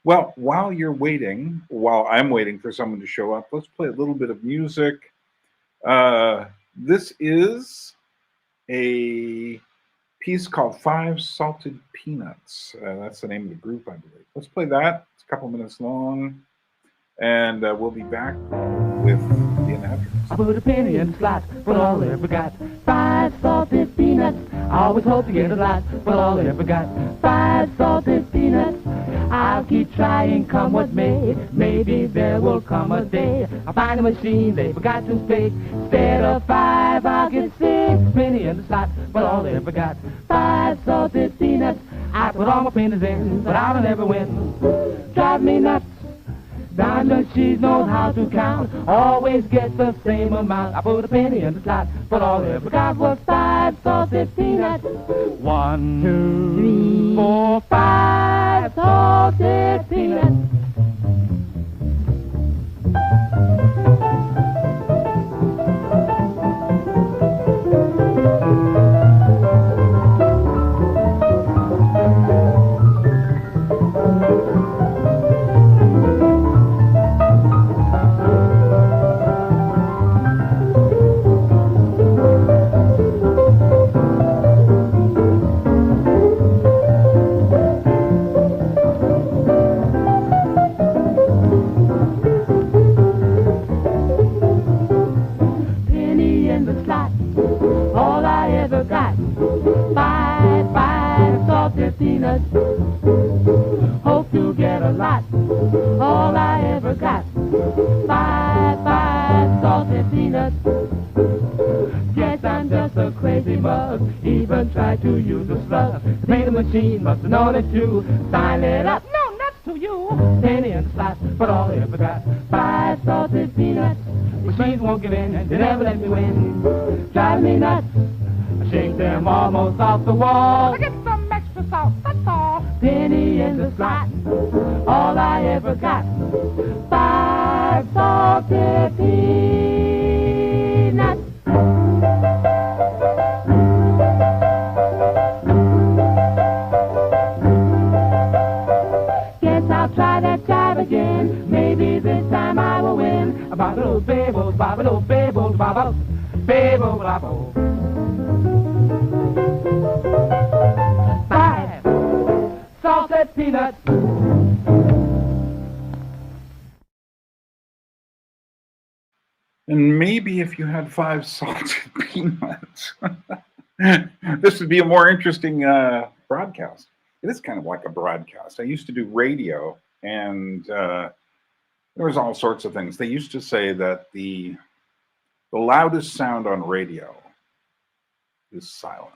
Well, while you're waiting, while I'm waiting for someone to show up, let's play a little bit of music. This is a piece called Five Salted Peanuts. That's the name of the group, I believe. Let's play that. It's a couple minutes long, and we'll be back with the Anadromist. I put a penny in the slot, but all I ever got. Five salted peanuts. I always hope to get a lot, but all I ever got. Five salted peanuts. I'll keep trying, come what may. Maybe there will come a day I'll find a machine they forgot to stake. Instead of five, I'll get 6. Penny in the slot, but all I ever got. Five salted peanuts. I put all my pennies in, but I'll never win. Drive me nuts. Diamond, she knows how to count. Always gets the same amount. I put a penny in the slot, but all I ever got was 5 salted peanuts. 1, 2, 3, 4, 5 salted peanuts. Hope you get a lot. All I ever got. 5 salted peanuts. Guess I'm just a crazy mug. Even tried to use a slug. The paper machine must have known it too. Sign it up. No, nuts to you. Penny in the slot, but all I ever got. 5 salted peanuts. Machines won't give in. They never let me win. Drive me nuts. I shake them almost off the wall. I get some extra salt, that's all. Penny in the slot, all I ever got. 5 salted peanuts. Guess I'll try that jive again. Maybe this time I will win. Babble, babble, babble, babble, babble, babble, babble. 5 salted peanuts. And maybe if you had 5 salted peanuts, this would be a more interesting broadcast. It is kind of like a broadcast. I used to do radio, and there was all sorts of things. They used to say that the loudest sound on radio is silence.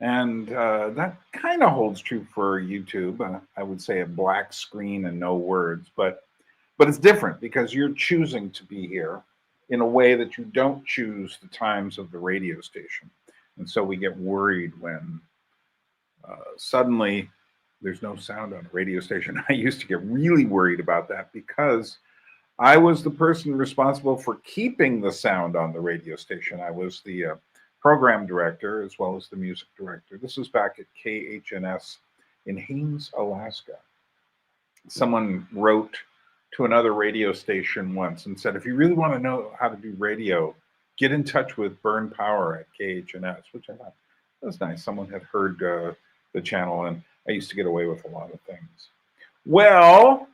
And that kind of holds true for YouTube. I would say a black screen and no words, but it's different because you're choosing to be here in a way that you don't choose the times of the radio station. And so we get worried when suddenly there's no sound on a radio station. I used to get really worried about that because I was the person responsible for keeping the sound on the radio station. I was the program director as well as the music director. This was back at KHNS in Haines, Alaska. Someone wrote to another radio station once and said, if you really want to know how to do radio, get in touch with Byrne Power at KHNS, which I thought was nice. Someone had heard the channel, and I used to get away with a lot of things. Well,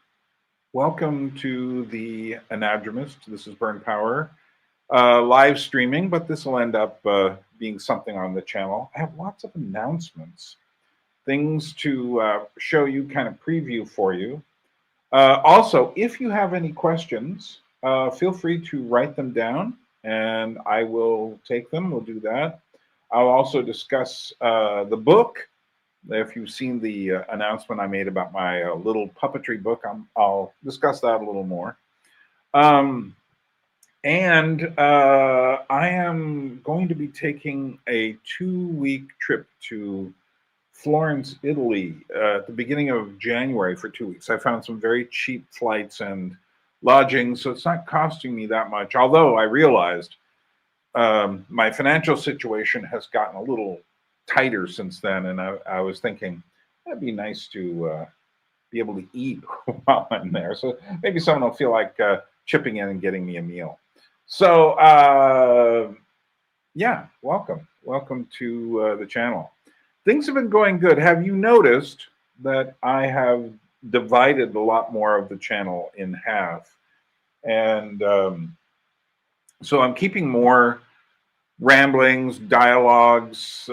welcome to the Anadromist. This is Byrne Power. Live streaming, but this will end up being something on the channel. I have lots of announcements, things to show you, kind of preview for you. Also, if you have any questions, feel free to write them down and I will take them. We'll do that. I'll also discuss the book. If you've seen the announcement I made about my little puppetry book, I'll discuss that a little more. And I am going to be taking a 2-week trip to Florence, Italy at the beginning of January for 2 weeks. I found some very cheap flights and lodging, so it's not costing me that much. Although I realized my financial situation has gotten a little tighter since then, and I was thinking that'd be nice to be able to eat while I'm there. So maybe someone will feel like chipping in and getting me a meal. So yeah, welcome to the channel. Things have been going good. Have you noticed that I have divided a lot more of the channel in half? And so I'm keeping more ramblings, dialogues,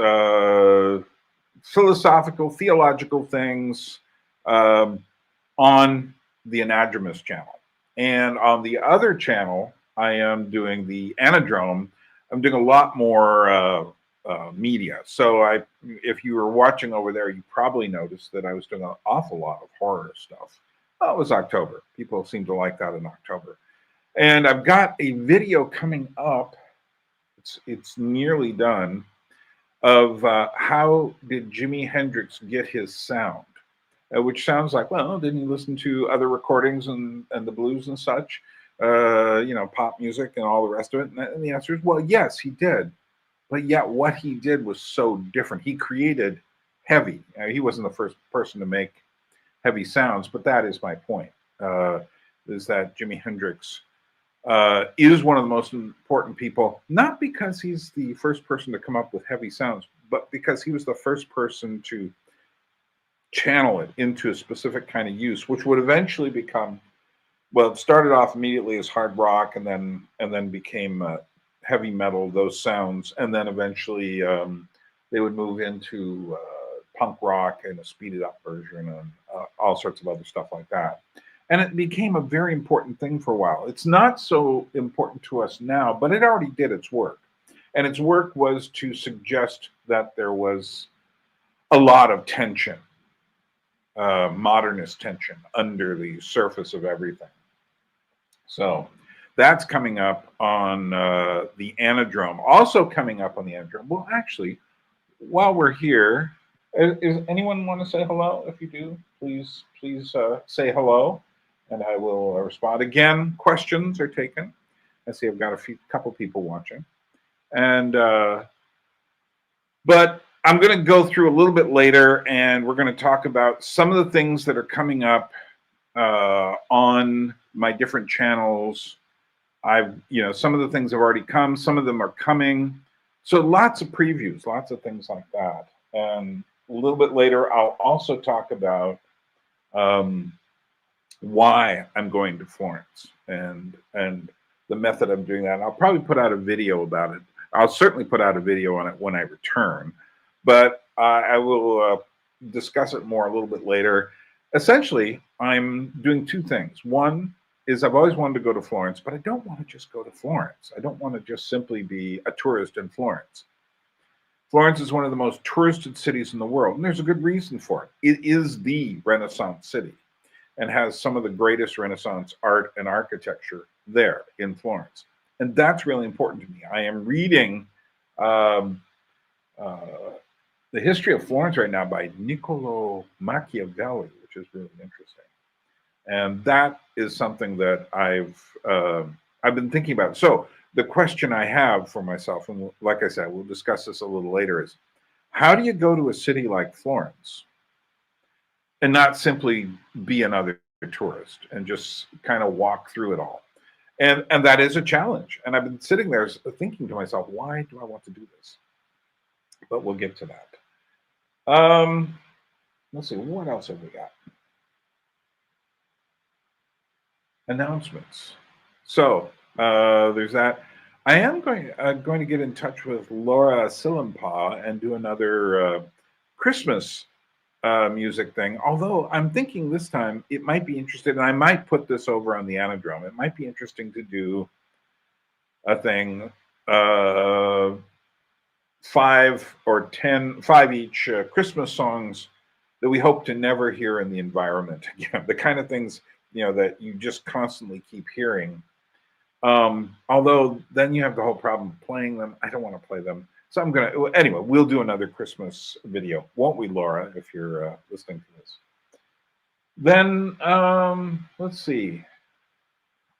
philosophical, theological things on the Anadromous channel. And on the other channel, I am doing the Anadrome. I'm doing a lot more media. So if you were watching over there, you probably noticed that I was doing an awful lot of horror stuff. Well, it was October. People seem to like that in October. And I've got a video coming up. It's nearly done, of how did Jimi Hendrix get his sound, which sounds like, well, didn't you listen to other recordings and the blues and such, you know, pop music and all the rest of it? And the answer is, well, yes, he did. But yet what he did was so different. He created heavy. He wasn't the first person to make heavy sounds, but that is my point, is that Jimi Hendrix is one of the most important people, not because he's the first person to come up with heavy sounds, but because he was the first person to channel it into a specific kind of use, which would eventually become, well, it started off immediately as hard rock and then became heavy metal, those sounds, and then eventually they would move into punk rock and a speeded up version and all sorts of other stuff like that. And it became a very important thing for a while. It's not so important to us now, but it already did its work. And its work was to suggest that there was a lot of tension, modernist tension, under the surface of everything. So that's coming up on the Anadrome. Also coming up on the Anadrome. Well, actually, while we're here, is anyone want to say hello? If you do, please say hello, and I will respond. Again, questions are taken. I see I've got a couple people watching, and but I'm going to go through a little bit later, and we're going to talk about some of the things that are coming up on my different channels. Some of the things have already come, some of them are coming. So lots of previews, lots of things like that. And a little bit later, I'll also talk about why I'm going to Florence and the method I'm doing that. And I'll probably put out a video about it. I'll certainly put out a video on it when I return, but I will discuss it more a little bit later. Essentially, I'm doing two things. One is I've always wanted to go to Florence, but I don't want to just go to Florence. I don't want to just simply be a tourist in Florence. Florence is one of the most touristed cities in the world, and there's a good reason for it. It is the Renaissance city and has some of the greatest Renaissance art and architecture there in Florence. And that's really important to me. I am reading the history of Florence right now by Niccolo Machiavelli, which is really interesting. And that is something that I've been thinking about. So the question I have for myself, and like I said, we'll discuss this a little later, is how do you go to a city like Florence and not simply be another tourist and just kind of walk through it all? And that is a challenge. And I've been sitting there thinking to myself, why do I want to do this? But we'll get to that. Let's see, what else have we got? Announcements. So there's that. I am going to get in touch with Laura Sillimpaw and do another Christmas music thing. Although I'm thinking this time it might be interesting, and I might put this over on the Anadrome. It might be interesting to do a thing, 5 each Christmas songs that we hope to never hear in the environment again. The kind of things, that you just constantly keep hearing. Although then you have the whole problem of playing them. I don't want to play them. So anyway, we'll do another Christmas video. Won't we, Laura, if you're listening to this? Then, let's see.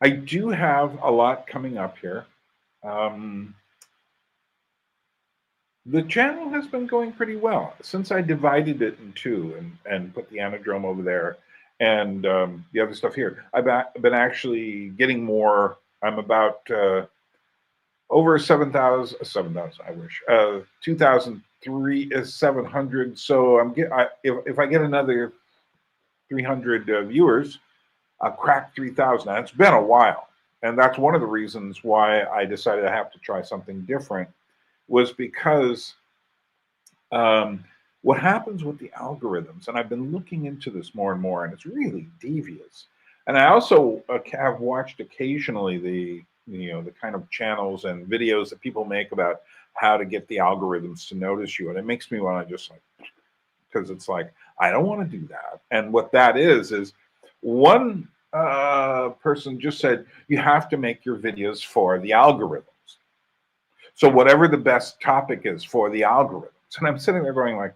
I do have a lot coming up here. The channel has been going pretty well since I divided it in two and put the Anadrome over there and the other stuff here. I've been actually getting more. I'm about over 7,000, I wish, 2,700. So if I get another 300 viewers, I'll crack 3,000. It's been a while. And that's one of the reasons why I decided I have to try something different, was because what happens with the algorithms, and I've been looking into this more and more, and it's really devious. And I also have watched occasionally the kind of channels and videos that people make about how to get the algorithms to notice you, and it makes me want to just like, because it's like, I don't want to do that. And what that is one person just said, you have to make your videos for the algorithms. So whatever the best topic is for the algorithms. And I'm sitting there going like,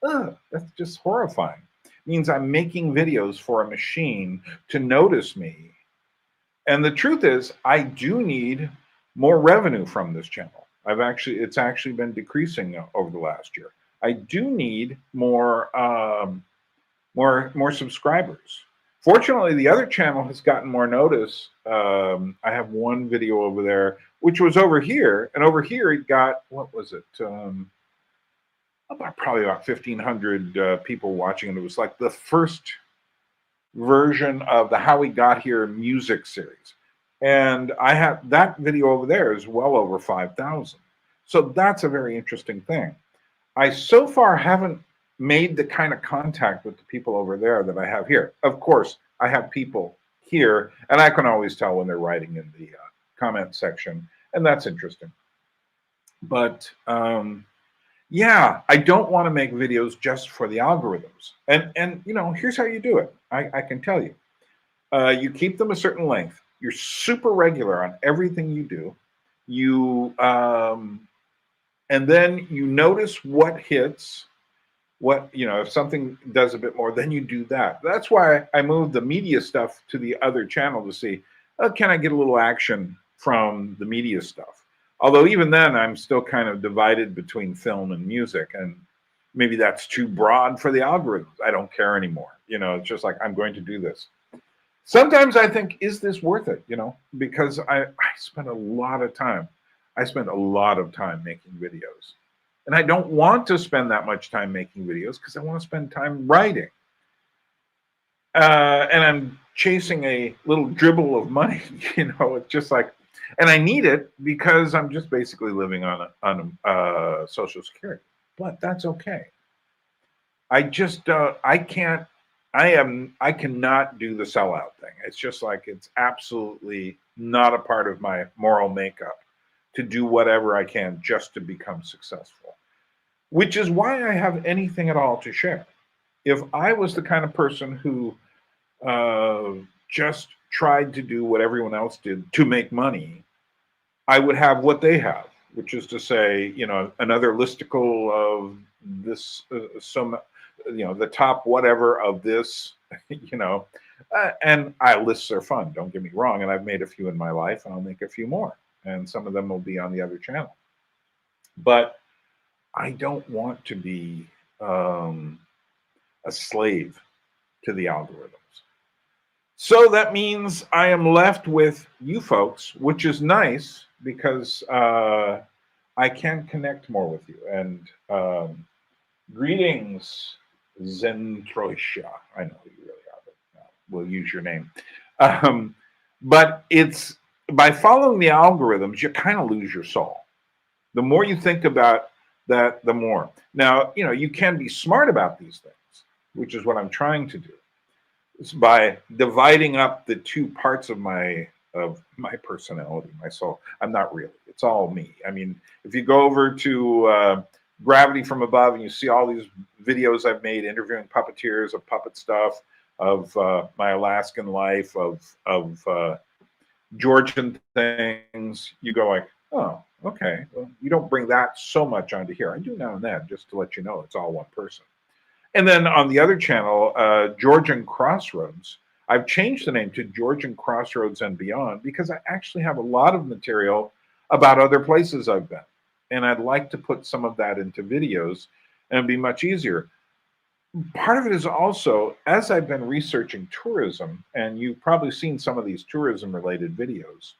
ugh, that's just horrifying. It means I'm making videos for a machine to notice me. And the truth is, I do need more revenue from this channel. It's actually been decreasing over the last year. I do need more subscribers. Fortunately, the other channel has gotten more notice. I have one video over there, which was over here, and over here it got, what was it? Probably about 1,500 people watching, and it was like the first version of the How We Got Here music series. And I have that video over there is well over 5,000. So that's a very interesting thing. I so far haven't made the kind of contact with the people over there that I have here. Of course, I have people here, and I can always tell when they're writing in the comment section, and that's interesting. But yeah, I don't want to make videos just for the algorithms. And here's how you do it. I can tell you. You keep them a certain length. You're super regular on everything you do. And then you notice what hits, if something does a bit more, then you do that. That's why I moved the media stuff to the other channel to see, can I get a little action from the media stuff? Although even then, I'm still kind of divided between film and music, and maybe that's too broad for the algorithms. I don't care anymore. It's just like, I'm going to do this. Sometimes I think, is this worth it? Because I spend a lot of time. I spend a lot of time making videos. And I don't want to spend that much time making videos because I want to spend time writing. And I'm chasing a little dribble of money, it's just like, and I need it because I'm just basically living on Social Security. But that's okay. I cannot do the sellout thing. It's just like, it's absolutely not a part of my moral makeup to do whatever I can just to become successful, which is why I have anything at all to share. If I was the kind of person who just tried to do what everyone else did to make money, I would have what they have, which is to say, another listicle of this, the top whatever of this, and lists are fun, don't get me wrong, and I've made a few in my life, and I'll make a few more, and some of them will be on the other channel. But I don't want to be a slave to the algorithms. So that means I am left with you folks, which is nice because I can connect more with you. And greetings, Zentroisha. I know who you really are, but we'll use your name. But it's by following the algorithms, you kind of lose your soul. The more you think about that, the more. Now, you can be smart about these things, which is what I'm trying to do. It's by dividing up the two parts of my personality, my soul. I'm not really. It's all me. I mean, if you go over to Gravity from Above and you see all these videos I've made interviewing puppeteers of puppet stuff, of my Alaskan life, of Georgian things, you go like, oh, okay. Well, you don't bring that so much onto here. I do now and then, just to let you know it's all one person. And then on the other channel, Georgian Crossroads, I've changed the name to Georgian Crossroads and Beyond because I actually have a lot of material about other places I've been. And I'd like to put some of that into videos and it'd be much easier. part of it is also, as I've been researching tourism, and you've probably seen some of these tourism related videos.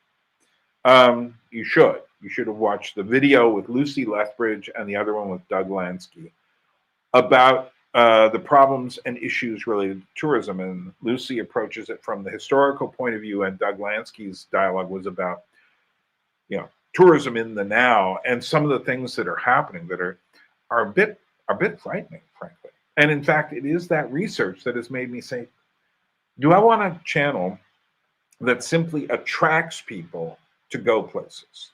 You should. You should have watched the video with Lucy Lethbridge and the other one with Doug Lansky about the problems and issues related to tourism. And Lucy approaches it from the historical point of view, and Doug Lansky's dialogue was about, tourism in the now and some of the things that are happening that are a bit frightening, frankly. And in fact, it is that research that has made me say, do I want a channel that simply attracts people to go places?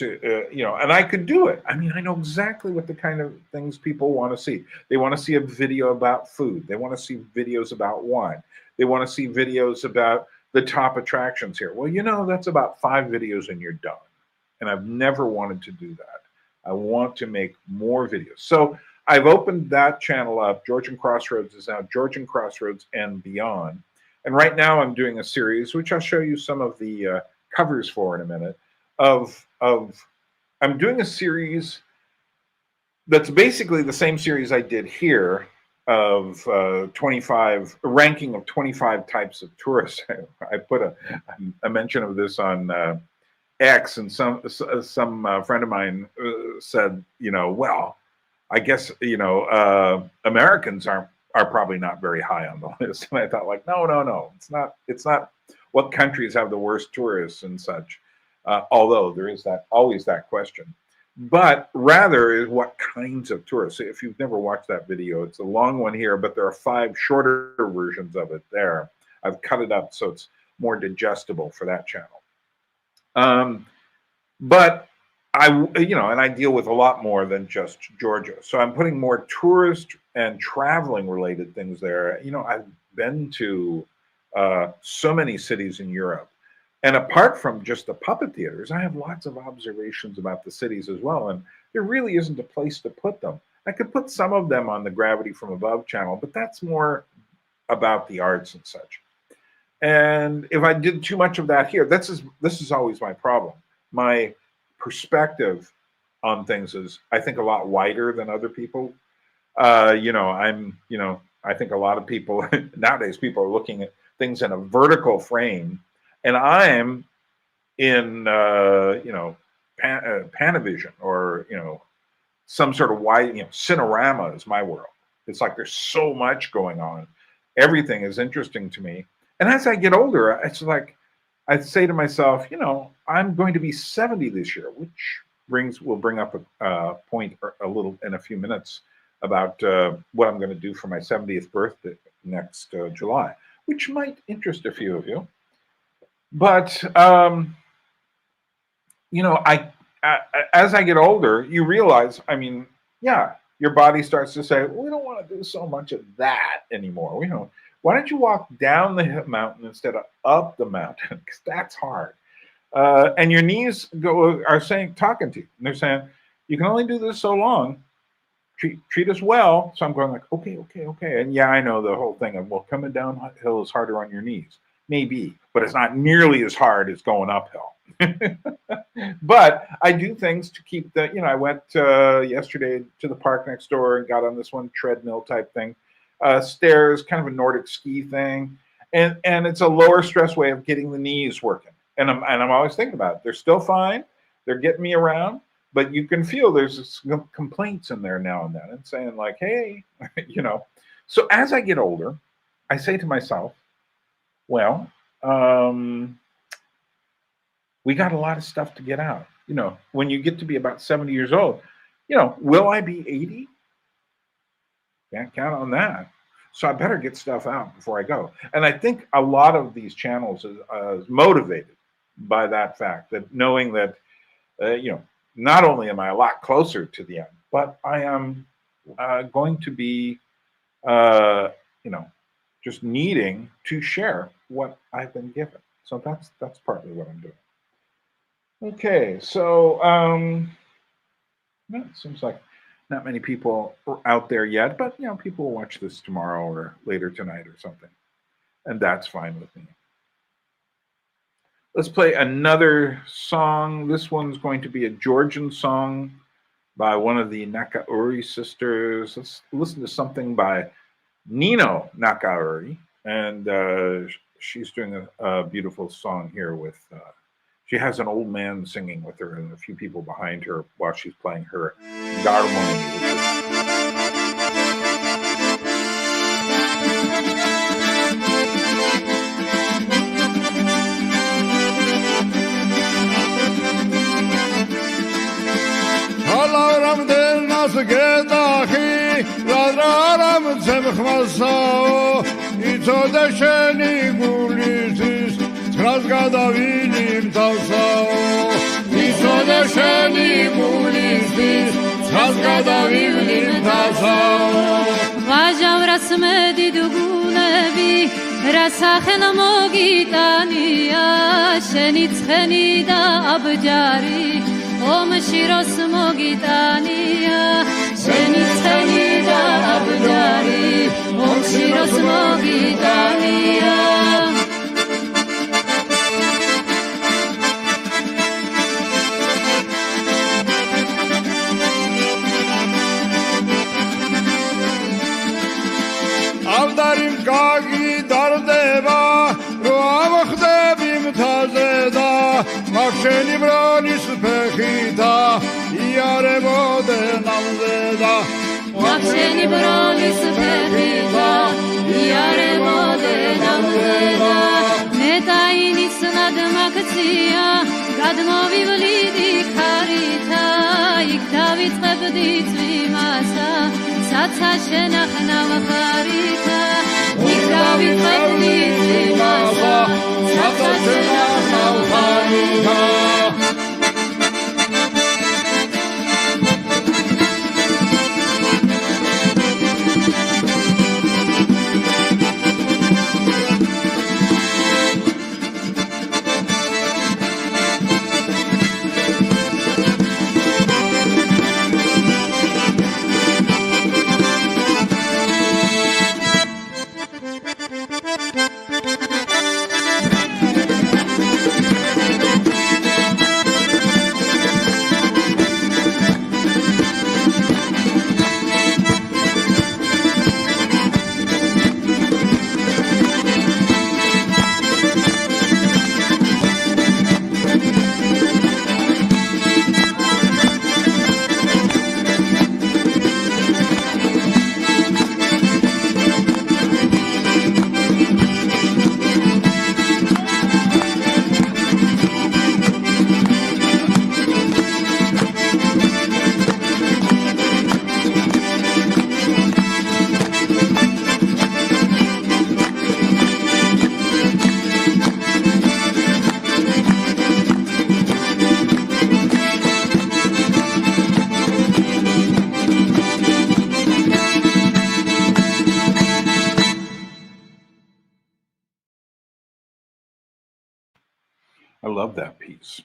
And I could do it. I mean, I know exactly what the kind of things people want to see. They want to see a video about food. They want to see videos about wine. They want to see videos about the top attractions here. Well, that's about 5 videos and you're done. And I've never wanted to do that. I want to make more videos. So I've opened that channel up. Georgian Crossroads is now Georgian Crossroads and Beyond. And right now I'm doing a series, which I'll show you some of the covers for in a minute, I'm doing a series that's basically the same series I did here of 25, a ranking of 25 types of tourists. I put a mention of this on X, and some friend of mine said, well, I guess, Americans are probably not very high on the list. And I thought, like, no, it's not what countries have the worst tourists and such. Although there is always that question, but rather is what kinds of tourists. If you've never watched that video, it's a long one here, but there are 5 shorter versions of it there. I've cut it up so it's more digestible for that channel. But I deal with a lot more than just Georgia. So I'm putting more tourist and traveling related things there. I've been to so many cities in Europe. And apart from just the puppet theaters, I have lots of observations about the cities as well. And there really isn't a place to put them. I could put some of them on the Gravity from Above channel, but that's more about the arts and such. And if I did too much of that here, this is always my problem. My perspective on things is, I think, a lot wider than other people. I think a lot of people nowadays, people are looking at things in a vertical frame. And I'm in, Panavision, or, some sort of wide, Cinerama is my world. It's like there's so much going on. Everything is interesting to me. And as I get older, it's like, I say to myself, I'm going to be 70 this year, which will bring up a point a little in a few minutes about what I'm going to do for my 70th birthday next July, which might interest a few of you. But as I get older, you realize, your body starts to say, we don't want to do so much of that anymore. Why don't you walk down the mountain instead of up the mountain? Because that's hard. And your knees are talking to you, and they're saying, you can only do this so long. Treat us well. So I'm going like, okay. And yeah, I know the whole thing of, well, coming downhill is harder on your knees. Maybe, but it's not nearly as hard as going uphill. But I do things to keep I went yesterday to the park next door and got on this one treadmill type thing. Stairs, kind of a Nordic ski thing. And it's a lower stress way of getting the knees working. And I'm always thinking about it. They're still fine. They're getting me around, but you can feel there's some complaints in there now and then and saying like, hey, So as I get older, I say to myself, well, we got a lot of stuff to get out. When you get to be about 70 years old, will I be 80? Can't count on that. So I better get stuff out before I go. And I think a lot of these channels is motivated by that fact, that knowing that, not only am I a lot closer to the end, but I am going to be, just needing to share what I've been given. So that's partly what I'm doing. Okay, so it seems like not many people are out there yet, but people will watch this tomorrow or later tonight or something, and that's fine with me. Let's play another song. This one's going to be a Georgian song by one of the Nakeuri sisters. Let's listen to something by Nino Nakeuri, and she's doing a beautiful song here with. She has an old man singing with her and a few people behind her while she's playing her Anadromous. Halaram del nas gedachi, radraram zemkhmasao, itodesheni gulisis, trasgadavilim tavsao, itodesheni gulisis, trasgadavilim tavsao. Vajav rasmedi dugulevi, rasakhen mogitania, shenitskeni da abjari. Om shiros mogitania, shenitskeni da abjari. Om shiros mogitania. Avdarim kagi dardeva, roam khdebim tazeda, maksheni bronis pechita, iare vode namzeda. Maksheni bronis pechita, iare vode namzeda. Netainis nad maktsiya, gadmovi vlidi karita, iktavit qebdit vimasa. Satsa shenachna vacharita, ikdavit qebdit vimasa. Satsa shenachna vacharita. I love that piece.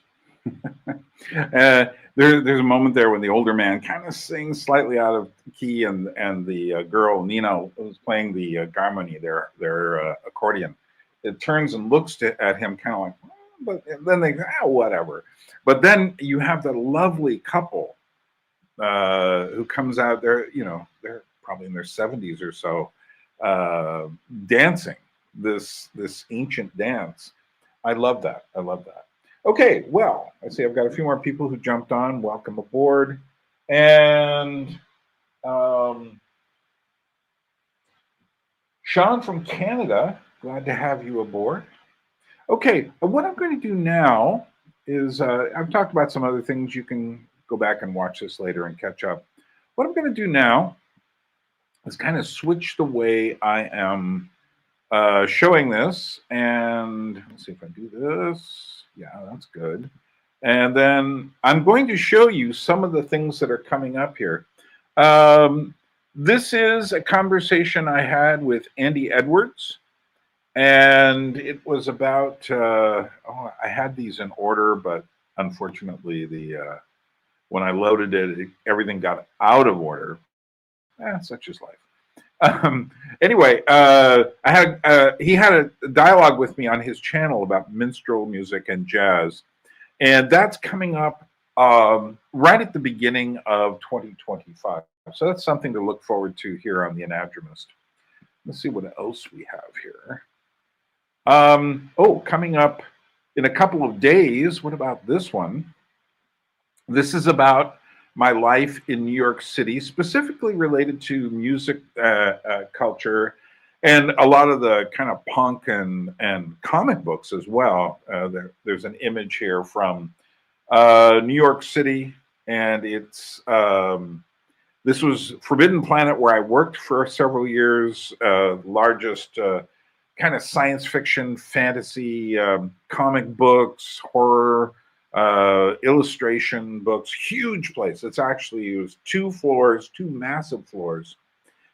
There's a moment there when the older man kind of sings slightly out of key, and the girl Nino, who's playing the garmony, their accordion, it turns and looks at him kind of like, but then they go, whatever. But then you have the lovely couple who comes out there, they're probably in their 70s or so, dancing this ancient dance. I love that. I love that. Okay, well, I see I've got a few more people who jumped on. Welcome aboard. And Sean from Canada, glad to have you aboard. Okay, what I'm going to do now is I've talked about some other things. You can go back and watch this later and catch up. What I'm going to do now is kind of switch the way I am showing this, and let's see if I do this. Yeah, that's good. And then I'm going to show you some of the things that are coming up here. This is a conversation I had with Andy Edwards, and it was about, I had these in order, but unfortunately when I loaded it, everything got out of order. Such is life. Anyway, he had a dialogue with me on his channel about minstrel music and jazz, and that's coming up right at the beginning of 2025. So that's something to look forward to here on the Anadromist. Let's see what else we have here. Oh, coming up in a couple of days, what about this one? This is about my life in New York City, specifically related to music culture and a lot of the kind of punk and comic books as well. There's an image here from New York City, and it's this was Forbidden Planet, where I worked for several years, largest kind of science fiction, fantasy, comic books, horror, illustration books, huge place. It was 2 floors, 2 massive floors,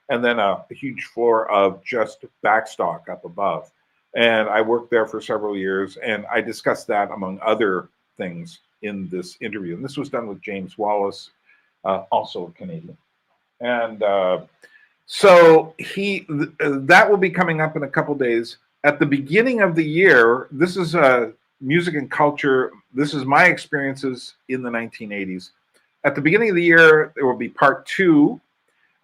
and then a huge floor of just backstock up above. And I worked there for several years, and I discussed that among other things in this interview. And this was done with James Wallace, also a Canadian. And so that will be coming up in a couple days. At the beginning of the year, this is music and culture. This is my experiences in the 1980s. At the beginning of the year, there will be part 2,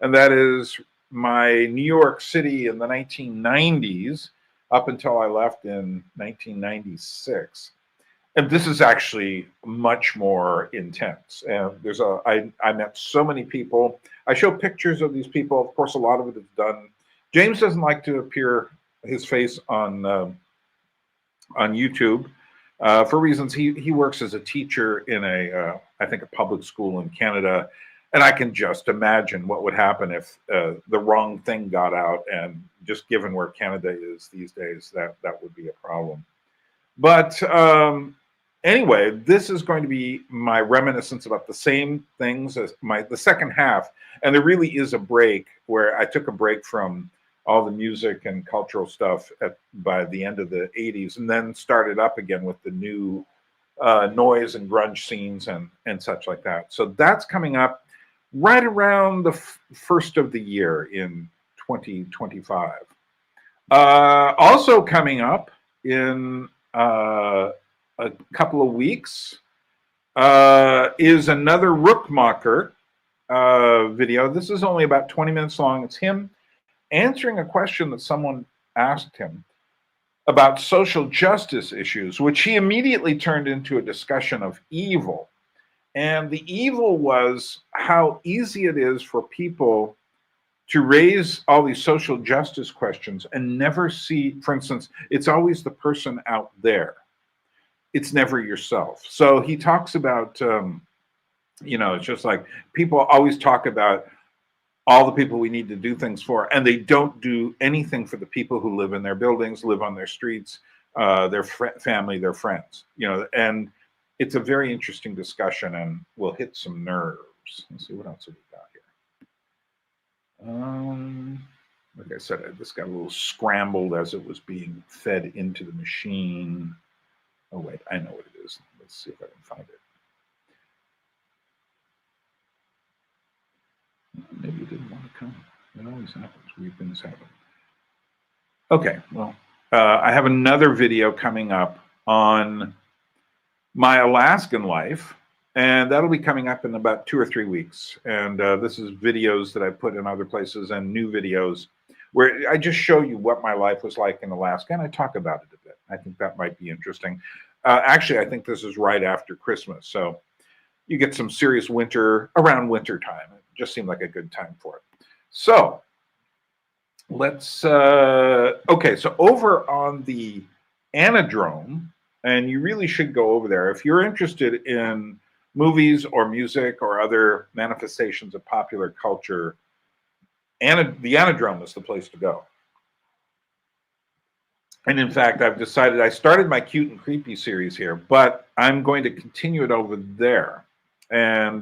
and that is my New York City in the 1990s up until I left in 1996. And this is actually much more intense. And I met so many people. I show pictures of these people. Of course, a lot of it is done. James doesn't like to appear his face on YouTube for reasons. He works as a teacher in I think a public school in Canada. And I can just imagine what would happen if the wrong thing got out. And just given where Canada is these days, that would be a problem. But anyway, this is going to be my reminiscence about the same things as the second half. And there really is a break where I took a break from all the music and cultural stuff by the end of the 80s, and then started up again with the new noise and grunge scenes and such like that. So that's coming up right around the first of the year in 2025. Also coming up in a couple of weeks is another Rookmacher video. This is only about 20 minutes long. It's him answering a question that someone asked him about social justice issues, which he immediately turned into a discussion of evil. And the evil was how easy it is for people to raise all these social justice questions and never see, for instance, it's always the person out there. It's never yourself. So he talks about, it's just like people always talk about all the people we need to do things for, and they don't do anything for the people who live in their buildings, live on their streets, their family, their friends, and it's a very interesting discussion and will hit some nerves. Let's see what else have we got here. Like I said, this got a little scrambled as it was being fed into the machine. Oh, wait, I know what it is. Let's see if I can find it. Maybe it didn't want to come. It always happens. Weird things happen. Okay, well, I have another video coming up on my Alaskan life, and that'll be coming up in about 2 or 3 weeks. And this is videos that I put in other places and new videos where I just show you what my life was like in Alaska, and I talk about it a bit. I think that might be interesting. Actually, I think this is right after Christmas, so you get some serious around winter time. It just seemed like a good time for it. So let's, okay, so over on the Anadrome, and you really should go over there. If you're interested in movies or music or other manifestations of popular culture, the Anadrome is the place to go. And in fact, I've decided, I started my Cute and Creepy series here, but I'm going to continue it over there. And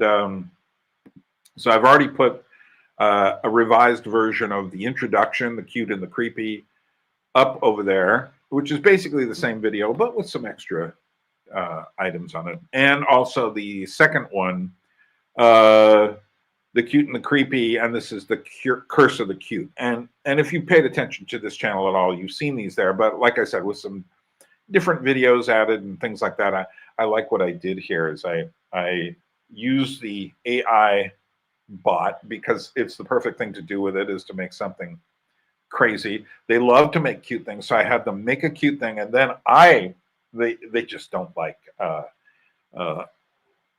so I've already put a revised version of the introduction, the Cute and the Creepy, up over there, which is basically the same video, but with some extra items on it. And also the second one, the Cute and the Creepy, and this is the Curse of the Cute. And if you paid attention to this channel at all, you've seen these there. But like I said, with some different videos added and things like that, I like what I did here is I I use the AI bot because it's the perfect thing to do with it, is to make something crazy. They love to make cute things, so I had them make a cute thing, and then they just don't like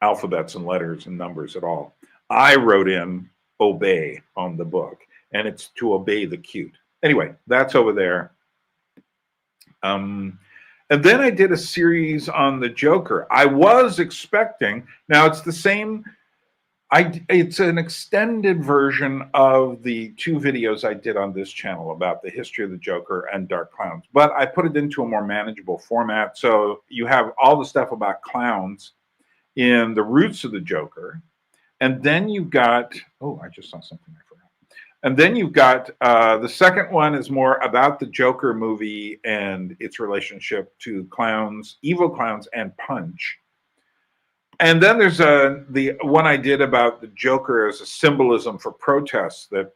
alphabets and letters and numbers at all. I wrote in obey on the book, and it's to obey the cute. Anyway, that's over there. And then I did a series on the Joker. I was expecting, now it's the same, it's an extended version of the 2 videos I did on this channel about the history of the Joker and Dark Clowns, but I put it into a more manageable format. So you have all the stuff about clowns in the roots of the Joker. And then you've got, oh, I just saw something I forgot. And then you've got, the second one is more about the Joker movie and its relationship to clowns, evil clowns, and Punch. And then there's the one I did about the Joker as a symbolism for protests that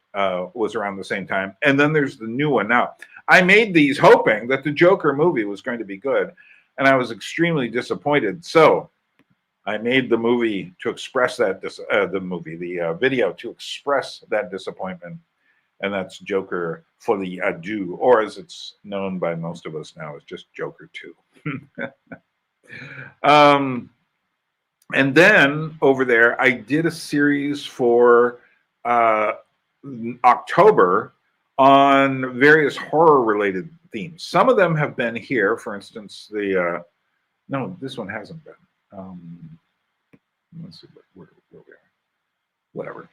was around the same time. And then there's the new one. Now, I made these hoping that the Joker movie was going to be good, and I was extremely disappointed. So I made the movie to express that, the video to express that disappointment. And that's Joker for the Adieu, or as it's known by most of us now, is just Joker 2. And then over there, I did a series for October on various horror-related themes. Some of them have been here. For instance, no, this one hasn't been. Let's see where we are. Whatever.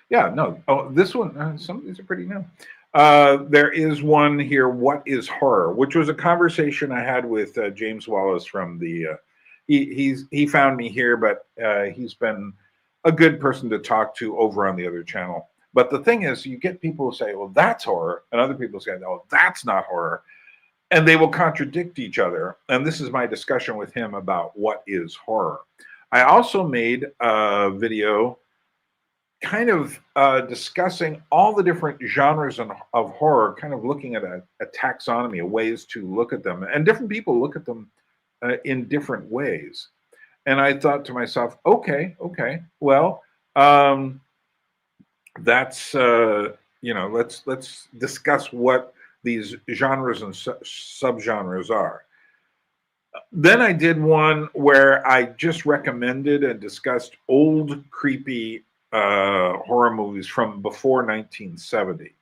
Yeah, no. Oh, this one. Some of these are pretty new. There is one here. What is horror? Which was a conversation I had with James Wallace from the. He found me here, but he's been a good person to talk to over on the other channel. But the thing is, you get people who say, "Well, that's horror," and other people say, "No, that's not horror." And they will contradict each other. And this is my discussion with him about what is horror. I also made a video kind of discussing all the different genres of horror, kind of looking at a taxonomy of ways to look at them. And different people look at them in different ways. And I thought to myself, okay, well, that's, let's discuss what these genres and subgenres are. Then I did one where I just recommended and discussed old, creepy horror movies from before 1970.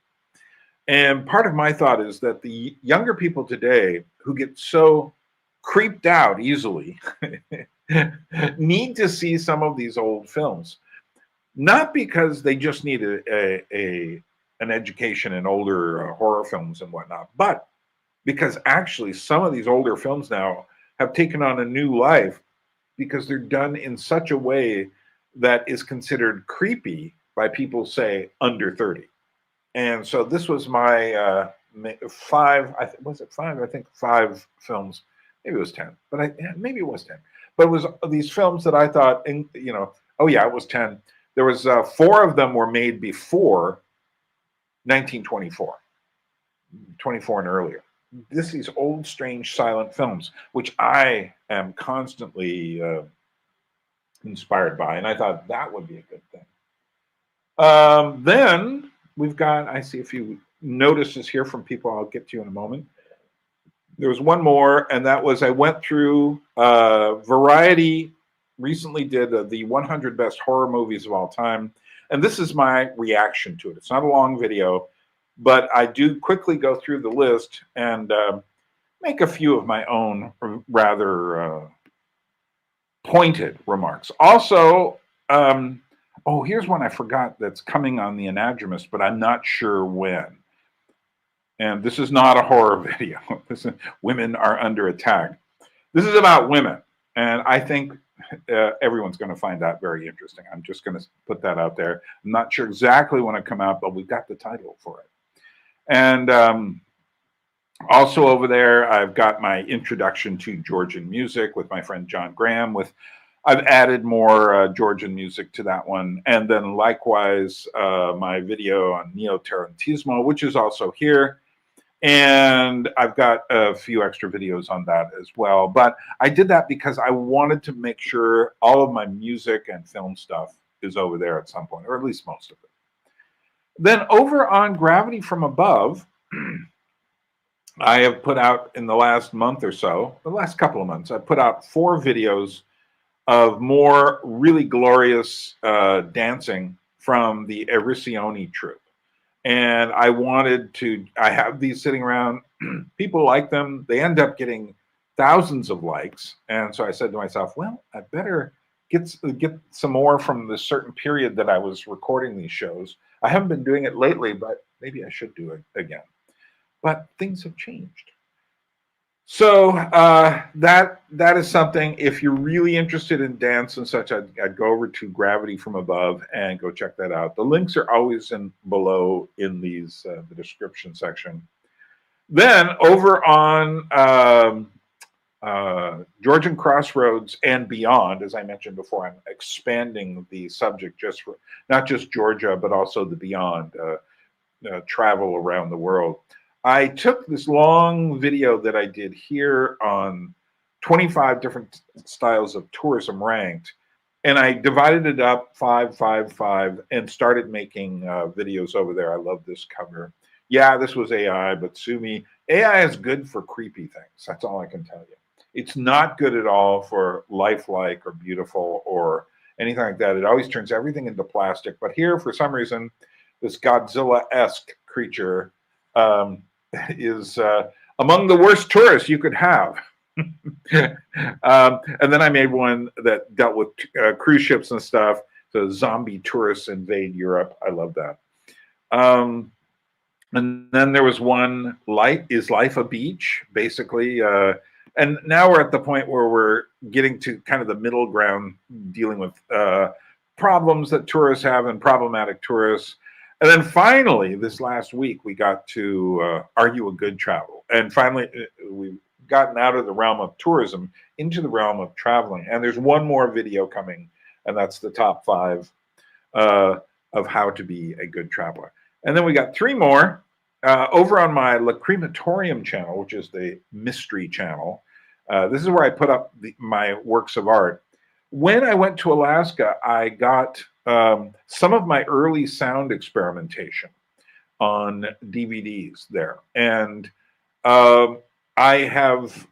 And part of my thought is that the younger people today who get so creeped out easily need to see some of these old films. Not because they just need an education in older horror films and whatnot, but because actually some of these older films now have taken on a new life because they're done in such a way that is considered creepy by people, say, under 30. And so this was my 5, was it 5? I think 5 films. Maybe it was 10, but maybe it was 10. But it was these films that I thought, oh yeah, it was 10. There was 4 of them were made before 1924, 24 and earlier. These old, strange, silent films, which I am constantly inspired by, and I thought that would be a good thing. Then we've got, I see a few notices here from people I'll get to in a moment. There was one more, and that was I went through Variety recently did the 100 best horror movies of all time, and this is my reaction to it. It's not a long video, but I do quickly go through the list and make a few of my own rather pointed remarks. Also, oh, here's one I forgot that's coming on the Anadromist, but I'm not sure when. And this is not a horror video. This is Women Are Under Attack. This is about women, and I think everyone's going to find that very interesting. I'm just going to put that out there. I'm not sure exactly when it come out, but we've got the title for it. And also over there, I've got my introduction to Georgian music with my friend John Graham. I've added more Georgian music to that one. And then likewise, my video on Neo-Tarantismo, which is also here. And I've got a few extra videos on that as well. But I did that because I wanted to make sure all of my music and film stuff is over there at some point, or at least most of it. Then over on Gravity from Above, I have put out in the last month or so, the last couple of months, I put out 4 videos of more really glorious dancing from the Erisioni troupe. And I have these sitting around. People like them. They end up getting thousands of likes. And so I said to myself, well, I better get some more from the certain period that I was recording these shows. I haven't been doing it lately, but maybe I should do it again. But things have changed. So that is something. If you're really interested in dance and such, I'd go over to Gravity from Above and go check that out. The links are always below in these the description section. Then over on Georgian Crossroads and Beyond, as I mentioned before, I'm expanding the subject just for not just Georgia, but also the Beyond travel around the world. I took this long video that I did here on 25 different styles of tourism ranked, and I divided it up 5, 5, 5, and started making videos over there. I love this cover. Yeah, this was AI, but sue me. AI is good for creepy things. That's all I can tell you. It's not good at all for lifelike or beautiful or anything like that. It always turns everything into plastic. But here, for some reason, this Godzilla-esque creature is among the worst tourists you could have. And then I made one that dealt with cruise ships and stuff. So zombie tourists invade Europe. I love that. And then there was one, Is Life a Beach? Basically. And now we're at the point where we're getting to kind of the middle ground, dealing with problems that tourists have and problematic tourists. And then finally, this last week, we got to Are You a Good Travel? And finally, we've gotten out of the realm of tourism into the realm of traveling. And there's one more video coming, and that's the top 5 of how to be a good traveler. And then we got 3 more over on my Lacrimatorium channel, which is the mystery channel. This is where I put up my works of art. When I went to Alaska, I got some of my early sound experimentation on DVDs there. And I have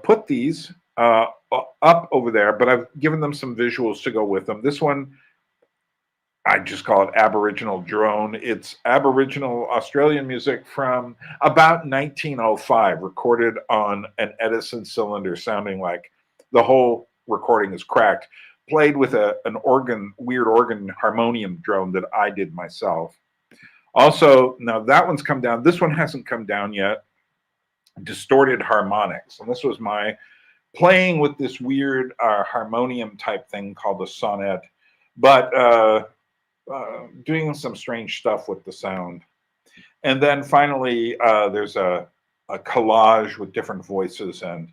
put these up over there, but I've given them some visuals to go with them. This one, I just call it Aboriginal Drone. It's Aboriginal Australian music from about 1905, recorded on an Edison cylinder, sounding like the whole recording is cracked, played with an weird organ harmonium drone that I did myself. Also, now that one's come down. This one hasn't come down yet. Distorted harmonics. And this was my playing with this weird harmonium type thing called a sonnet, but doing some strange stuff with the sound. And then finally, there's a collage with different voices and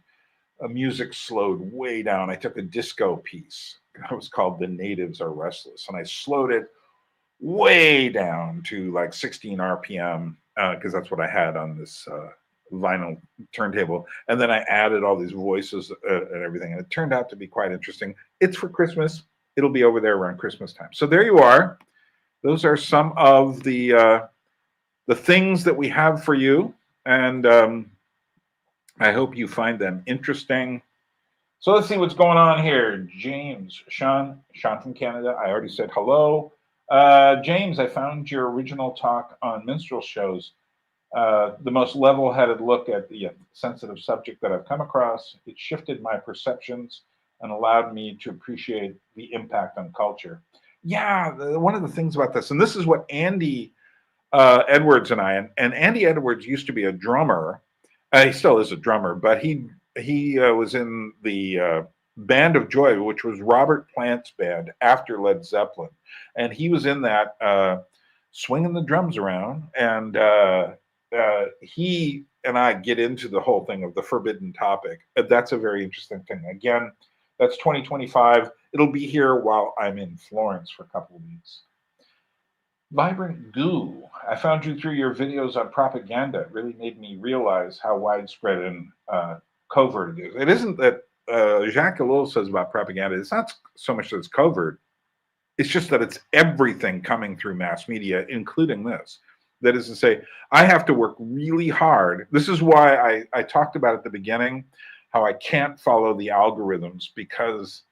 music slowed way down. I took a disco piece. It was called The Natives Are Restless. And I slowed it way down to like 16 RPM because that's what I had on this vinyl turntable. And then I added all these voices and everything. And it turned out to be quite interesting. It's for Christmas. It'll be over there around Christmas time. So there you are. Those are some of the things that we have for you. And I hope you find them interesting. So let's see what's going on here. James, Sean from Canada. I already said hello. James, I found your original talk on minstrel shows the most level-headed look at the sensitive subject that I've come across. It shifted my perceptions and allowed me to appreciate the impact on culture. Yeah, one of the things about this, and this is what Andy Edwards and Andy Edwards used to be a drummer. He still is a drummer, but he was in the Band of Joy, which was Robert Plant's band after Led Zeppelin. And he was in that swinging the drums around. And he and I get into the whole thing of the forbidden topic. That's a very interesting thing. Again, that's 2025. It'll be here while I'm in Florence for a couple of weeks. Vibrant Goo. I found you through your videos on propaganda. It really made me realize how widespread and covert it is. It isn't that Jacques Ellul says about propaganda. It's not so much that it's covert. It's just that it's everything coming through mass media, including this. That is to say, I have to work really hard. This is why I talked about at the beginning how I can't follow the algorithms, because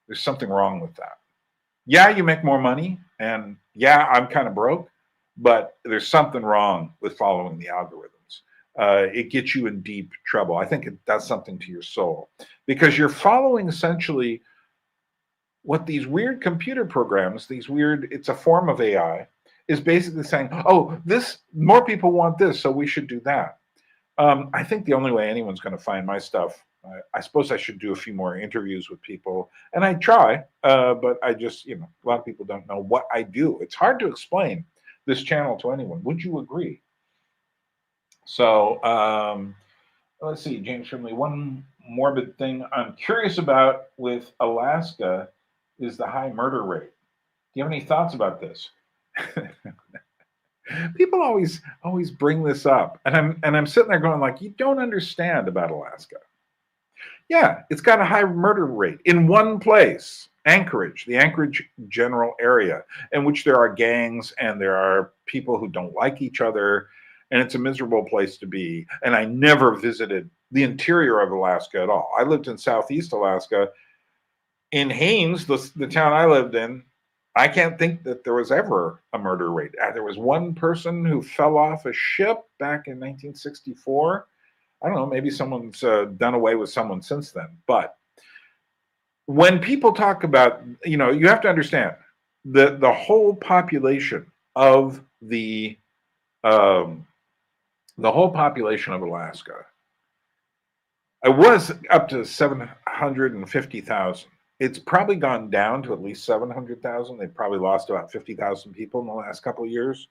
there's something wrong with that. Yeah, you make more money, and yeah, I'm kind of broke, but there's something wrong with following the algorithms. It gets you in deep trouble. I think it does something to your soul, because you're following essentially what these weird computer programs, it's a form of AI, is basically saying, oh, more people want this, so we should do that. I think the only way anyone's going to find my stuff, I suppose I should do a few more interviews with people, and I try, but I just, a lot of people don't know what I do. It's hard to explain this channel to anyone. Would you agree? So let's see, James Finley, one morbid thing I'm curious about with Alaska is the high murder rate. Do you have any thoughts about this? People always bring this up, and I'm sitting there going like, you don't understand about Alaska. Yeah, it's got a high murder rate in one place, Anchorage, the Anchorage general area, in which there are gangs and there are people who don't like each other, and it's a miserable place to be. And I never visited the interior of Alaska at all. I lived in Southeast Alaska. In Haines, the town I lived in, I can't think that there was ever a murder rate. There was one person who fell off a ship back in 1964. I don't know, maybe someone's done away with someone since then. But when people talk about, you have to understand the whole population of the whole population of Alaska. It was up to 750,000. It's probably gone down to at least 700,000. They've probably lost about 50,000 people in the last couple of years.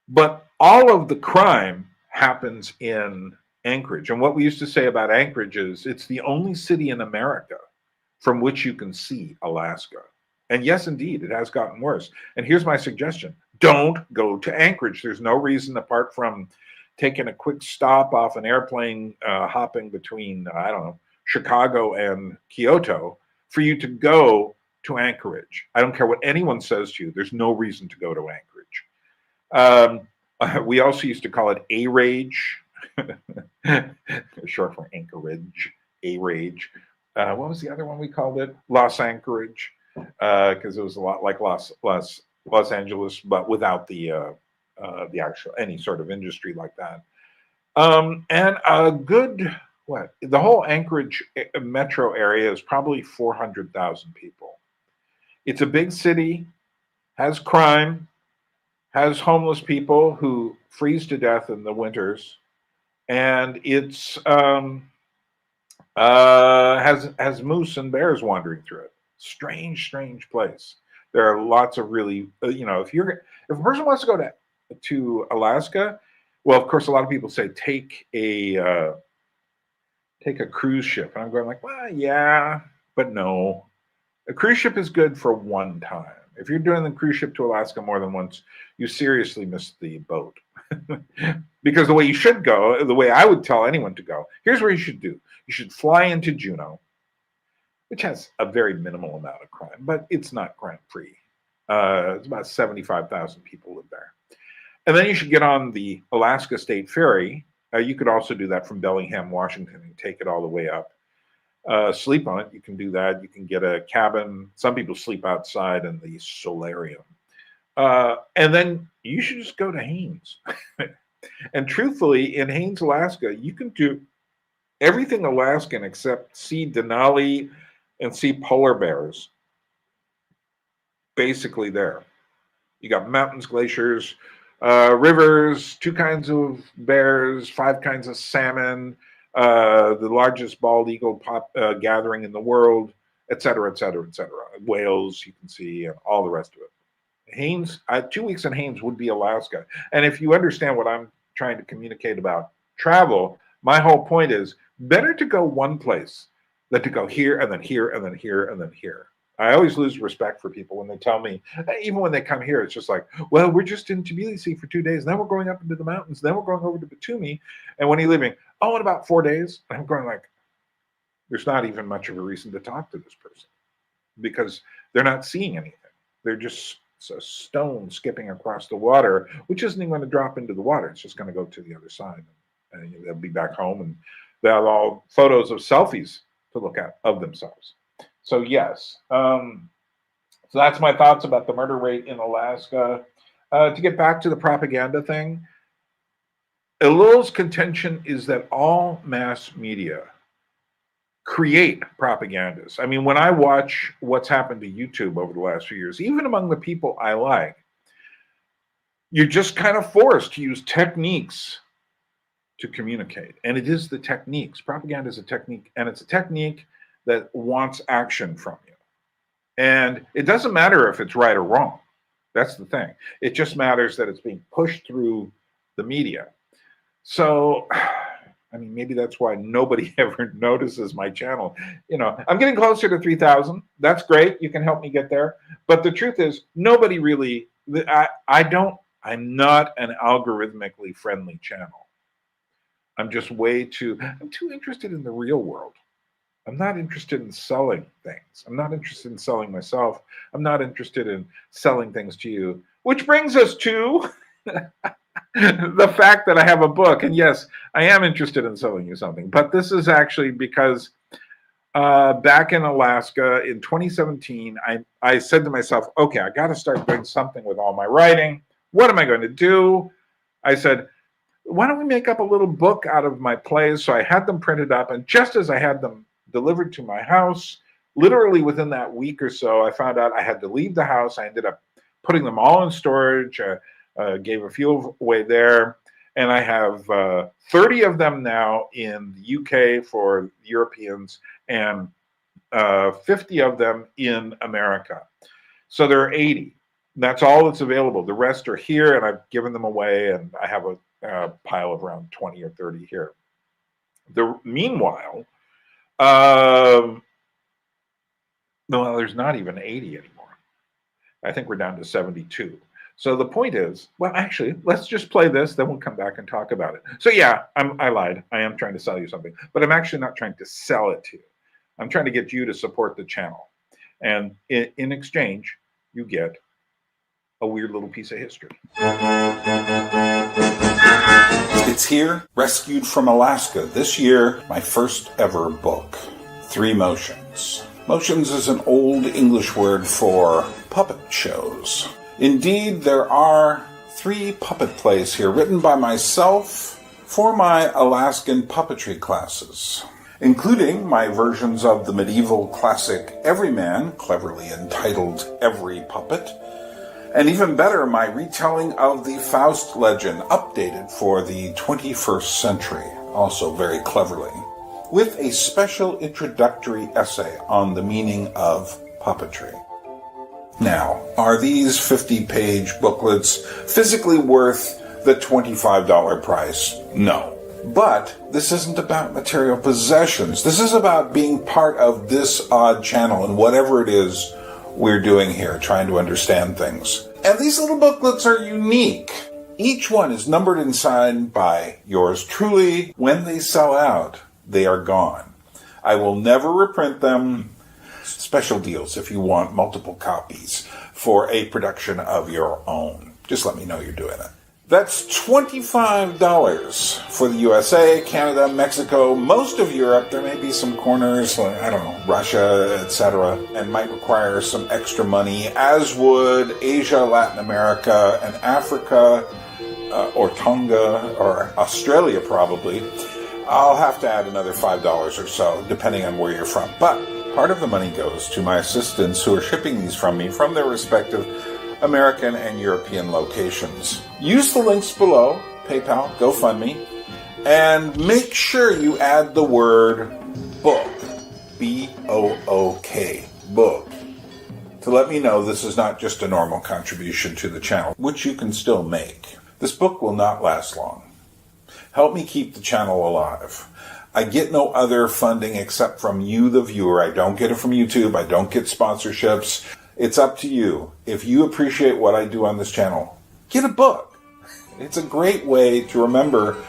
But all of the crime happens in Anchorage. And what we used to say about Anchorage is it's the only city in America from which you can see Alaska. And yes, indeed, it has gotten worse. And here's my suggestion. Don't go to Anchorage. There's no reason apart from taking a quick stop off an airplane, hopping between, I don't know, Chicago and Kyoto, for you to go to Anchorage. I don't care what anyone says to you. There's no reason to go to Anchorage. We also used to call it A-Rage, short for Anchorage, A-Rage. What was the other one we called it? Los Anchorage, because it was a lot like Los Angeles, but without the actual any sort of industry like that. And a good the whole Anchorage metro area is probably 400,000 people. It's a big city, has crime, has homeless people who freeze to death in the winters, and it's has moose and bears wandering through it. Strange place. There are lots of really, if a person wants to go to Alaska, well, of course, a lot of people say take a cruise ship, and I'm going like, well, yeah, but no. A cruise ship is good for one time. If you're doing the cruise ship to Alaska more than once, you seriously miss the boat. Because the way you should go, the way I would tell anyone to go, here's where you should do. You should fly into Juneau, which has a very minimal amount of crime, but it's not crime-free. It's about 75,000 people live there. And then you should get on the Alaska State Ferry. You could also do that from Bellingham, Washington, and take it all the way up. Sleep on it. You can do that. You can get a cabin. Some people sleep outside in the solarium. And then you should just go to Haines. And truthfully, in Haines, Alaska, you can do everything Alaskan except see Denali and see polar bears. Basically there. You got mountains, glaciers, rivers, 2 kinds of bears, 5 kinds of salmon, the largest bald eagle gathering in the world, et cetera, et cetera, et cetera. Whales you can see, and all the rest of it. Haines, 2 weeks in Haines would be Alaska. And if you understand what I'm trying to communicate about travel, my whole point is better to go one place than to go here and then here and then here and then here. I always lose respect for people when they tell me, even when they come here, it's just like, well, we're just in Tbilisi for 2 days. Then we're going up into the mountains. Then we're going over to Batumi. And when are you leaving? Oh, in about 4 days. I'm going like, there's not even much of a reason to talk to this person because they're not seeing anything. They're just a stone skipping across the water, which isn't even going to drop into the water. It's just going to go to the other side. And they'll be back home and they'll have all photos of selfies to look at of themselves. So yes, so that's my thoughts about the murder rate in Alaska. To get back to the propaganda thing, Elul's contention is that all mass media create propagandas. I mean, when I watch what's happened to YouTube over the last few years, even among the people I like, you're just kind of forced to use techniques to communicate. And it is the techniques. Propaganda is a technique, and it's a technique that wants action from you. And it doesn't matter if it's right or wrong. That's the thing. It just matters that it's being pushed through the media. So, I mean, maybe that's why nobody ever notices my channel. You know, I'm getting closer to 3,000. That's great. You can help me get there. But the truth is, nobody really, I'm not an algorithmically friendly channel. I'm just I'm too interested in the real world. I'm not interested in selling things. I'm not interested in selling myself. I'm not interested in selling things to you, which brings us to the fact that I have a book. And yes, I am interested in selling you something, but this is actually because back in Alaska in 2017, I said to myself, okay, I got to start doing something with all my writing. What am I going to do? I said, why don't we make up a little book out of my plays? So I had them printed up, and just as I had them delivered to my house, literally within that week or so, I found out I had to leave the house. I ended up putting them all in storage, gave a few away there, and I have 30 of them now in the UK for Europeans and 50 of them in America. So there are 80. That's all that's available. The rest are here, and I've given them away, and I have a pile of around 20 or 30 here. Meanwhile, well, there's not even 80 anymore. I think we're down to 72. So the point is, well, actually, let's just play this, then we'll come back and talk about it. So yeah, I lied. I am trying to sell you something, but I'm actually not trying to sell it to you. I'm trying to get you to support the channel. And in exchange, you get a weird little piece of history. It's here, rescued from Alaska. This year, my first ever book, 3 Motions. Motions is an old English word for puppet shows. Indeed, there are 3 puppet plays here written by myself for my Alaskan puppetry classes, including my versions of the medieval classic Everyman, cleverly entitled Every Puppet, and even better, my retelling of the Faust legend, updated for the 21st century, also very cleverly, with a special introductory essay on the meaning of puppetry. Now, are these 50-page booklets physically worth the $25 price? No. But this isn't about material possessions. This is about being part of this odd channel and whatever it is we're doing here, trying to understand things. And these little booklets are unique. Each one is numbered and signed by yours truly. When they sell out, they are gone. I will never reprint them. Special deals if you want multiple copies for a production of your own. Just let me know you're doing it. That's $25 for the USA, Canada, Mexico, most of Europe. There may be some corners, like, I don't know, Russia, etc., and might require some extra money, as would Asia, Latin America, and Africa, or Tonga, or Australia probably. I'll have to add another $5 or so, depending on where you're from. But part of the money goes to my assistants who are shipping these from me from their respective American and European locations. Use the links below, PayPal, GoFundMe, and make sure you add the word book, B-O-O-K, book, to let me know this is not just a normal contribution to the channel, which you can still make. This book will not last long. Help me keep the channel alive. I get no other funding except from you, the viewer. I don't get it from YouTube. I don't get sponsorships. It's up to you. If you appreciate what I do on this channel, get a book. It's a great way to remember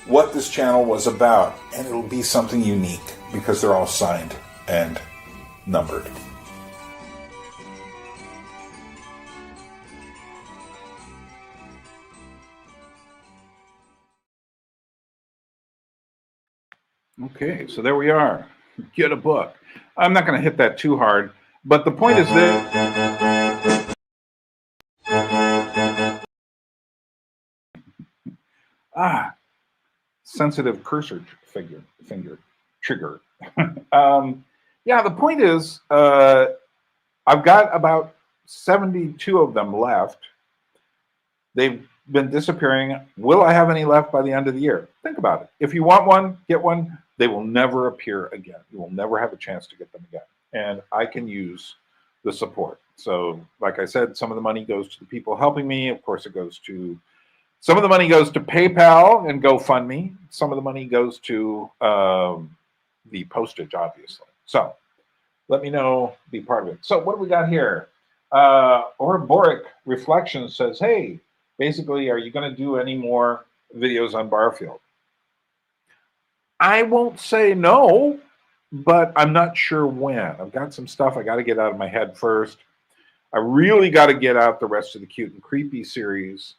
what this channel was about, and it'll be something unique because they're all signed and numbered. Okay, so there we are. Get a book. I'm not going to hit that too hard, but the point is that sensitive cursor finger trigger. Yeah, the point is I've got about 72 of them left. They've been disappearing. Will I have any left by the end of the year? Think about it. If you want one, get one. They will never appear again. You will never have a chance to get them again. And I can use the support. So like I said, some of the money goes to the people helping me. Of course, some of the money goes to PayPal and GoFundMe. Some of the money goes to the postage, obviously. So let me know, be part of it. So what do we got here? Ouroboros Reflections says, hey, basically, are you going to do any more videos on Barfield? I won't say no, but I'm not sure when. I've got some stuff I got to get out of my head first. I really got to get out the rest of the Cute and Creepy series.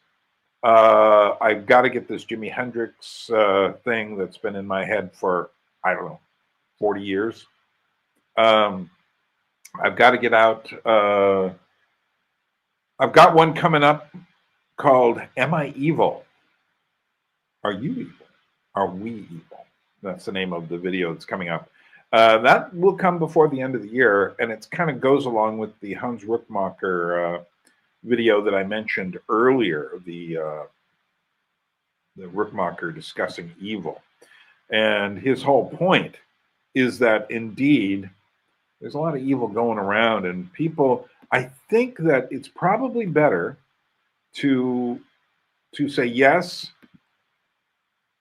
I've got to get this Jimi Hendrix thing that's been in my head for, I don't know, 40 years. I've got to get out. I've got one coming up called Am I Evil? Are You Evil? Are We Evil? That's the name of the video that's coming up. That will come before the end of the year, and it kind of goes along with the Hans Ruckmacher video that I mentioned earlier, the Ruckmacher discussing evil. And his whole point is that indeed there's a lot of evil going around, and people, I think that it's probably better to say, yes,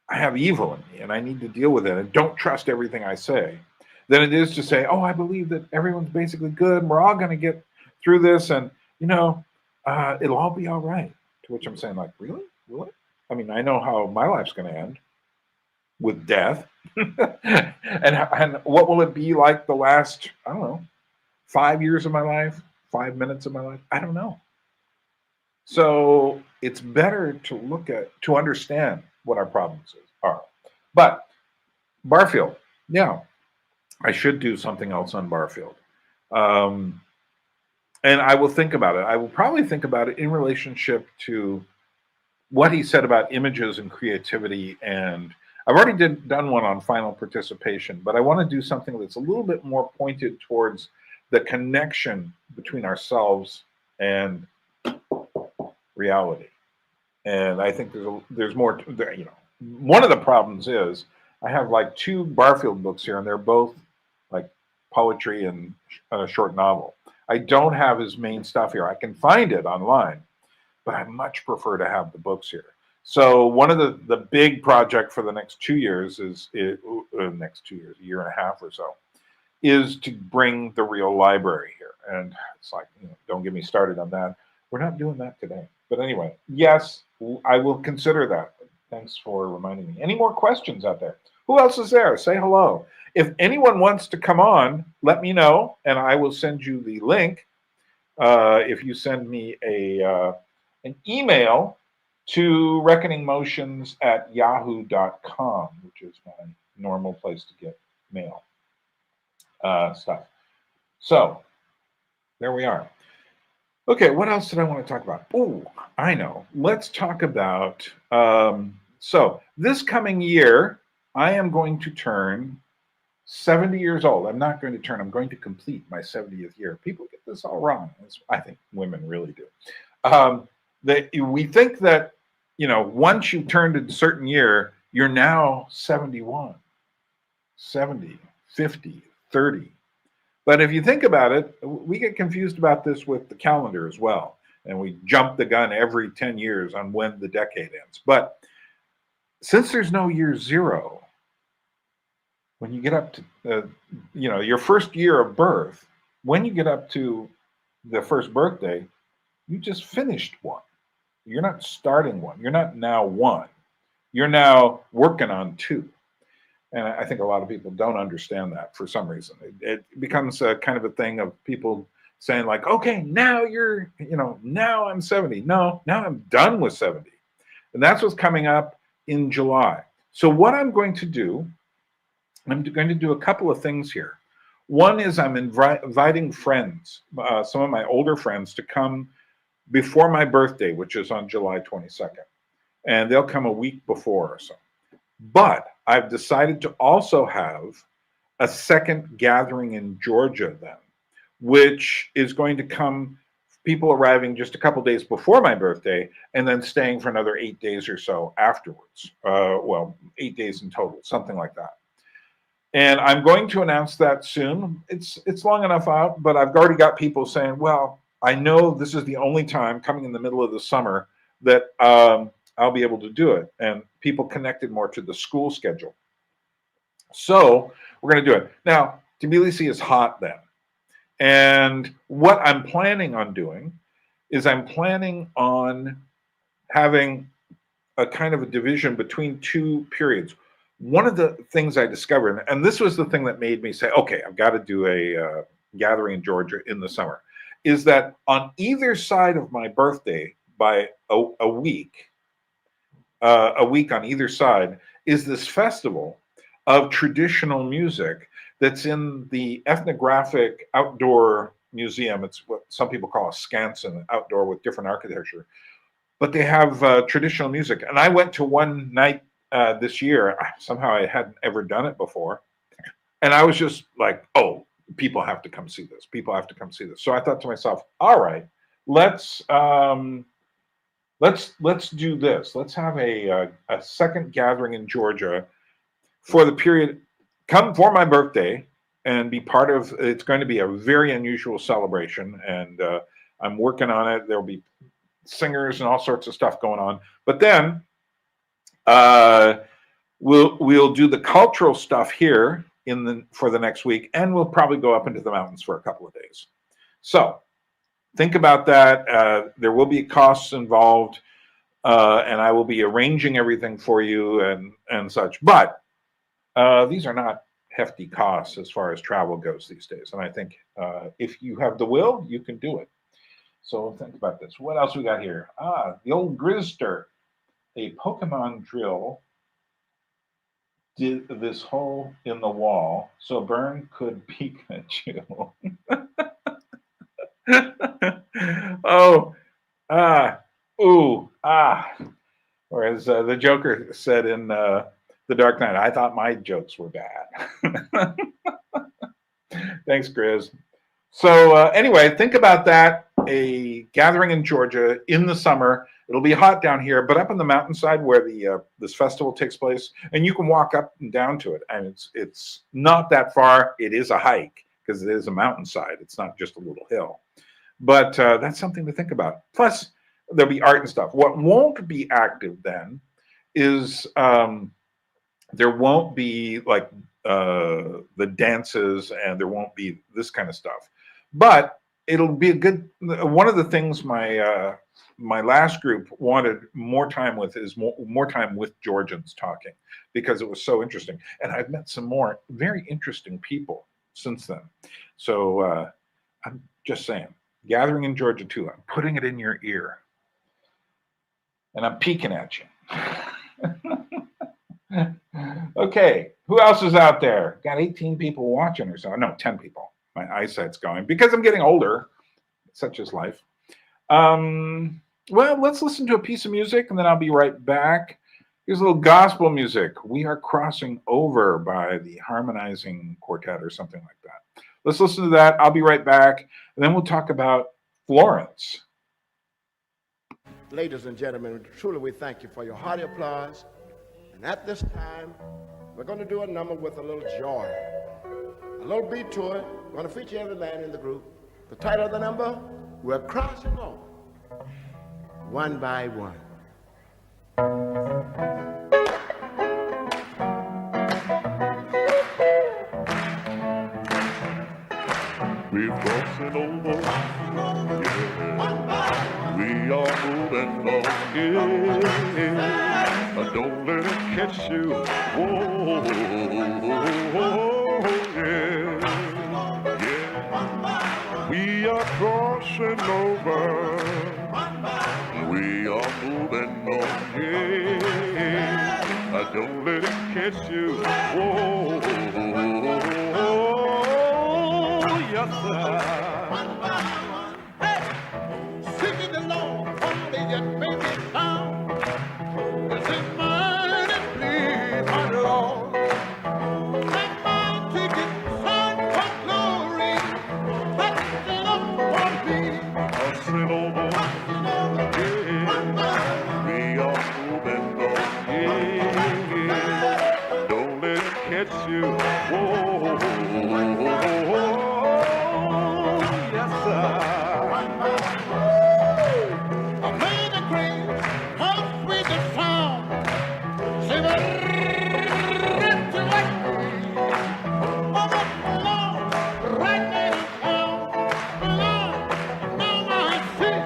I have evil in me and I need to deal with it and don't trust everything I say, than it is to say, oh, I believe that everyone's basically good and we're all going to get through this and, you know, it'll all be all right. To which I'm saying, like, really? Will it? I mean, I know how my life's going to end, with death. and what will it be like the last, I don't know, 5 years of my life, 5 minutes of my life? I don't know. So it's better to understand what our problems are. But Barfield, yeah, I should do something else on Barfield. And I will think about it. I will probably think about it in relationship to what he said about images and creativity. And I've already done one on final participation, but I want to do something that's a little bit more pointed towards the connection between ourselves and reality. And I think there's more, you know, one of the problems is I have like 2 Barfield books here, and they're both like poetry and a short novel. I don't have his main stuff here. I can find it online, but I much prefer to have the books here. So one of the big project for the next 2 years is, next 2 years, a year and a half or so, is to bring the real library here. And it's like, you know, don't get me started on that. We're not doing that today. But anyway, yes, I will consider that. Thanks for reminding me. Any more questions out there? Who else is there? Say hello. If anyone wants to come on, let me know, and I will send you the link. If you send me an email to reckoningmotions@yahoo.com, which is my normal place to get mail stuff. So there we are. Okay, what else did I want to talk about? Oh, I know. Let's talk about, so this coming year, I am going to turn 70 years old. I'm not going to turn, I'm going to complete my 70th year. People get this all wrong. I think women really do. We think that, you know, once you've turned a certain year, you're now 71, 70, 50, 30. But if you think about it, we get confused about this with the calendar as well. And we jump the gun every 10 years on when the decade ends. But since there's no year 0, when you get up to, your first year of birth, when you get up to the first birthday, you just finished one. You're not starting one. You're not now one. You're now working on two. And I think a lot of people don't understand that for some reason. It becomes a kind of a thing of people saying like, okay, now now I'm 70. No, now I'm done with 70. And that's what's coming up in July. So what I'm going to do, I'm going to do a couple of things here. One is I'm inviting friends, some of my older friends, to come before my birthday, which is on July 22nd. And they'll come a week before or so. But I've decided to also have a second gathering in Georgia then, which is going to come people arriving just a couple days before my birthday and then staying for another 8 days or so afterwards. 8 days in total, something like that. And I'm going to announce that soon. It's long enough out, but I've already got people saying, well, I know this is the only time coming in the middle of the summer that I'll be able to do it. And people connected more to the school schedule. So we're going to do it. Now, Tbilisi is hot then. And what I'm planning on doing is I'm planning on having a kind of a division between two periods. One of the things I discovered, and this was the thing that made me say, okay, I've got to do a gathering in Georgia in the summer, is that on either side of my birthday by a week on either side is this festival of traditional music that's in the ethnographic outdoor museum. It's what some people call a skansen, outdoor with different architecture. But they have traditional music. And I went to one night this year. Somehow I hadn't ever done it before. And I was just like, oh, people have to come see this. People have to come see this. So I thought to myself, all right, let's do this. Let's have a second gathering in Georgia for the period. Come for my birthday and be part of. It's going to be a very unusual celebration, and I'm working on it. There'll be singers and all sorts of stuff going on. But then we'll do the cultural stuff here for the next week, and we'll probably go up into the mountains for a couple of days. So think about that. There will be costs involved, and I will be arranging everything for you and such. But these are not hefty costs as far as travel goes these days. And I think if you have the will, you can do it. So think about this. What else we got here? The old Grizzster. A Pokemon drill did this hole in the wall so Byrne could Pikachu. Or as the Joker said in The Dark Knight, I thought my jokes were bad. Thanks, Grizz. So anyway, think about that. A gathering in Georgia in the summer. It'll be hot down here, but up on the mountainside where this festival takes place, and you can walk up and down to it. And it's not that far. It is a hike because it is a mountainside. It's not just a little hill. But that's something to think about. Plus, there'll be art and stuff. What won't be active then is there won't be like the dances, and there won't be this kind of stuff. But it'll be a good. One of the things my last group wanted more time with is more time with Georgians talking, because it was so interesting. And I've met some more very interesting people since then. So I'm just saying, gathering in Georgia too. I'm putting it in your ear, and I'm peeking at you. Okay, who else is out there? Got 18 people watching or so. No, 10 people. My eyesight's going because I'm getting older. Such is life. Well, let's listen to a piece of music, and then I'll be right back. Here's a little gospel music. We Are Crossing Over by the Harmonizing Quartet or something like that. Let's listen to that. I'll be right back, and then we'll talk about Florence. Ladies and gentlemen, truly we thank you for your hearty applause. And at this time, we're going to do a number with a little joy. A little beat to it. We're going to feature every man in the group. The title of the number, We're Crossing Over, One by One. we're crossing over. Yeah. We are moving on. Yeah. Don't let it catch you. Whoa, yeah. Yeah. We are crossing over. We are moving on. Yeah. Don't let it catch you. Whoa, yes, sir. Hey, seeking the Lord, only yet may be found. Is it mine and please, my Lord? Let my ticket shine for glory. Touch it up for me. Crossing over. Yeah. We are moving on. Yeah. Don't let it catch you. Whoa, yes, sir. I made a green, how sweet the sound. She was ripped away. Almost alone, right there in town. Alone, now I see.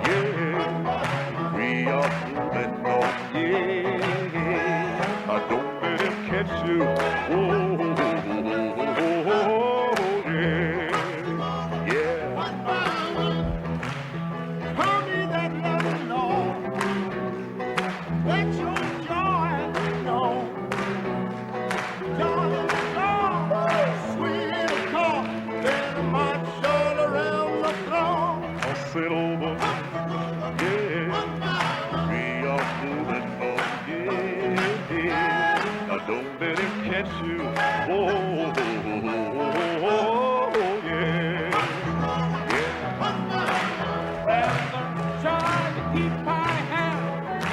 Yeah, we are moving on. Yeah, I don't let it catch you. Oh, yeah, yeah. Call me that love, Lord. Let your joy be known. Joy, sweet as calm. Then my shoulder around the throne. I'll sit over. Yeah, we are moving on. Yeah, I don't let it catch you. Oh, yeah, yeah. Trying to keep my hand.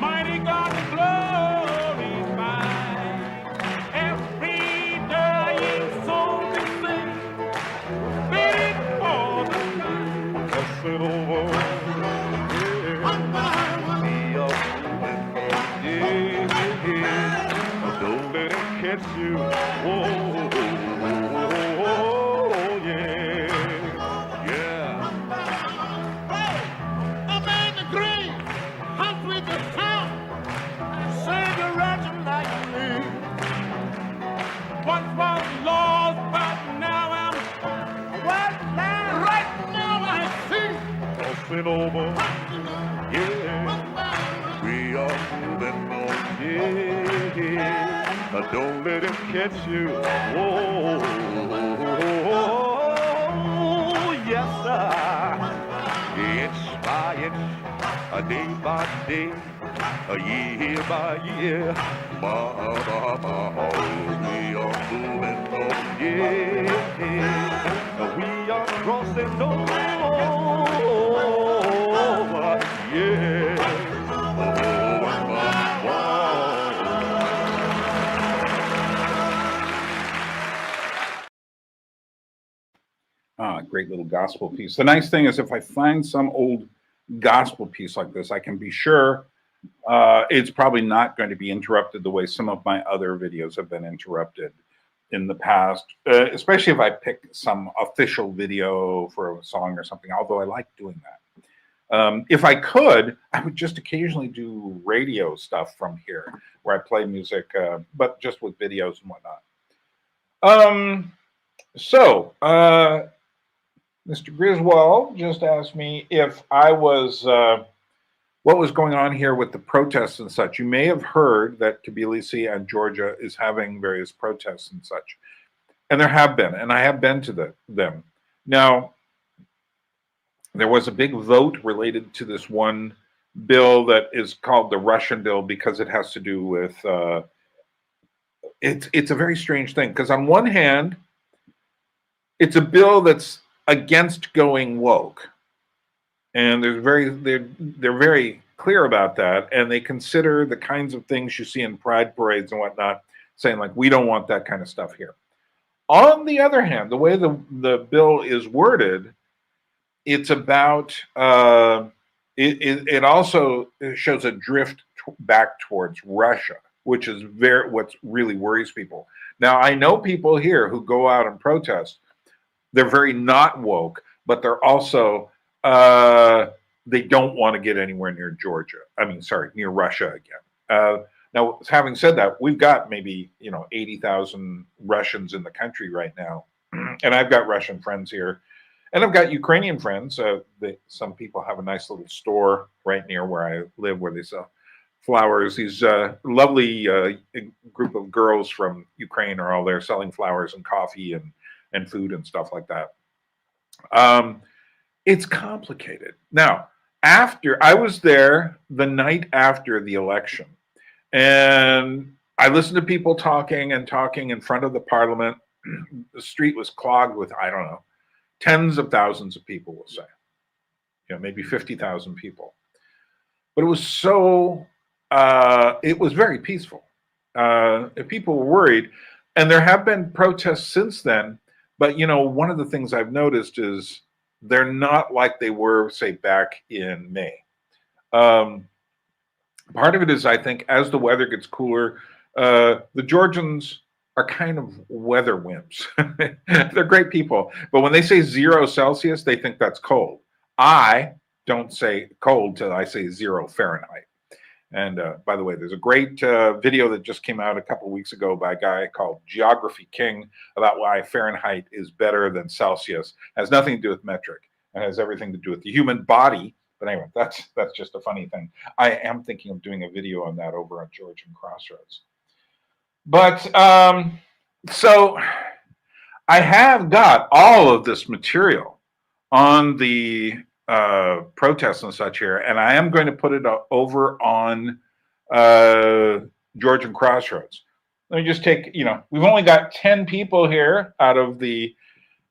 Mighty God, glorified. Every dying soul can sing. Waiting for the time. I'll sit over. Yeah, we are moving on. Yeah, don't let it catch you. Oh, yeah, yeah. Hey, a man in green, how sweet the sound. Save a wretched like me. Once was lost, but now I'm found. Right now I see. Crossing over. Yeah, we are moving on. Yeah, don't let it catch you. Oh, yes, sir. Inch by inch, a day by day, a year by year. We are moving on. Yeah, we are crossing over. Yeah. Great little gospel piece. The nice thing is if I find some old gospel piece like this, I can be sure it's probably not going to be interrupted the way some of my other videos have been interrupted in the past, especially if I pick some official video for a song or something, although I like doing that. If I could, I would just occasionally do radio stuff from here where I play music, but just with videos and whatnot. Mr. Griswold just asked me if I was, what was going on here with the protests and such. You may have heard that Tbilisi and Georgia is having various protests and such. And there have been, and I have been to them. Now, there was a big vote related to this one bill that is called the Russian bill because it has to do with, it's a very strange thing. Because on one hand, it's a bill that's against going woke. And they're very clear about that. And they consider the kinds of things you see in pride parades and whatnot, saying like, we don't want that kind of stuff here. On the other hand, the way the bill is worded, it's about, it also shows a drift back towards Russia, which is what really worries people. Now, I know people here who go out and protest. They're very not woke, but they're also, they don't want to get anywhere near Georgia. Near Russia again. Now, having said that, we've got maybe 80,000 Russians in the country right now, and I've got Russian friends here, and I've got Ukrainian friends. Some people have a nice little store right near where I live, where they sell flowers. These lovely group of girls from Ukraine are all there selling flowers and coffee and food and stuff like that. It's complicated. Now, after I was there the night after the election, and I listened to people talking and talking in front of the parliament. The street was clogged with, I don't know, tens of thousands of people, we'll say, maybe 50,000 people. But it was it was very peaceful. People were worried, and there have been protests since then. But, one of the things I've noticed is they're not like they were, say, back in May. Part of it is, I think, as the weather gets cooler, the Georgians are kind of weather wimps. They're great people. But when they say 0 Celsius, they think that's cold. I don't say cold till I say 0 Fahrenheit. And by the way, there's a great video that just came out a couple of weeks ago by a guy called Geography King about why Fahrenheit is better than Celsius. It has nothing to do with metric. It has everything to do with the human body. But anyway, that's just a funny thing. I am thinking of doing a video on that over on Georgian Crossroads. But so I have got all of this material on the protests and such here, and I am going to put it over on Georgian Crossroads. Let me just take, we've only got 10 people here out of the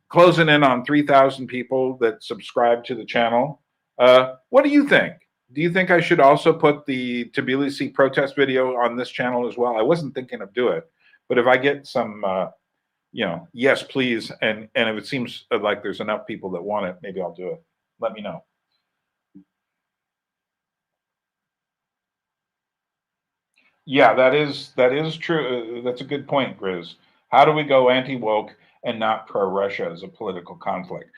closing in on 3,000 people that subscribe to the channel. What do you think? Do you think I should also put the Tbilisi protest video on this channel as well? I wasn't thinking of doing it, but if I get some, yes, please, and if it seems like there's enough people that want it, maybe I'll do it. Let me know. Yeah, that is true. That's a good point, Grizz. How do we go anti-woke and not pro-Russia as a political conflict?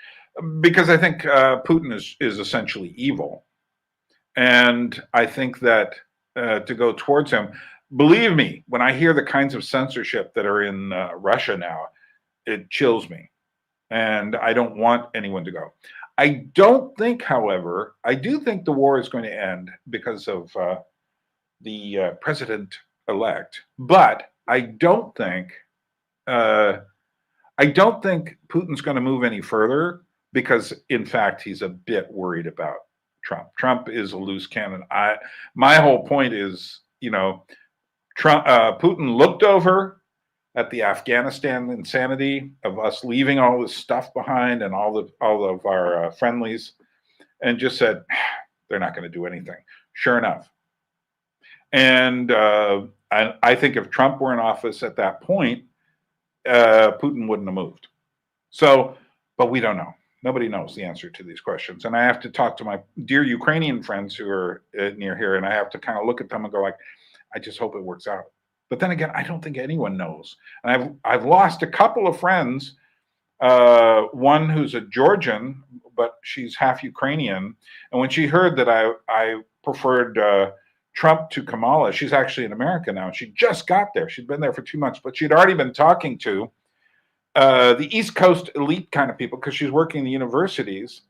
Because I think Putin is essentially evil. And I think that to go towards him, believe me, when I hear the kinds of censorship that are in Russia now, it chills me. And I don't want anyone to go. I don't think, however, I do think the war is going to end because of the president-elect. But I don't think Putin's going to move any further because, in fact, he's a bit worried about Trump. Trump is a loose cannon. My whole point is, Putin looked over at the Afghanistan insanity of us leaving all this stuff behind and all of our friendlies, and just said they're not going to do anything. Sure enough, and I think if Trump were in office at that point, Putin wouldn't have moved. So, but we don't know. Nobody knows the answer to these questions. And I have to talk to my dear Ukrainian friends who are near here, and I have to kind of look at them and go like, I just hope it works out. But then again, I don't think anyone knows. And I've lost a couple of friends, one who's a Georgian, but she's half Ukrainian. And when she heard that I preferred Trump to Kamala, she's actually in America now. She just got there. She'd been there for 2 months, but she'd already been talking to the East Coast elite kind of people because she's working in the universities.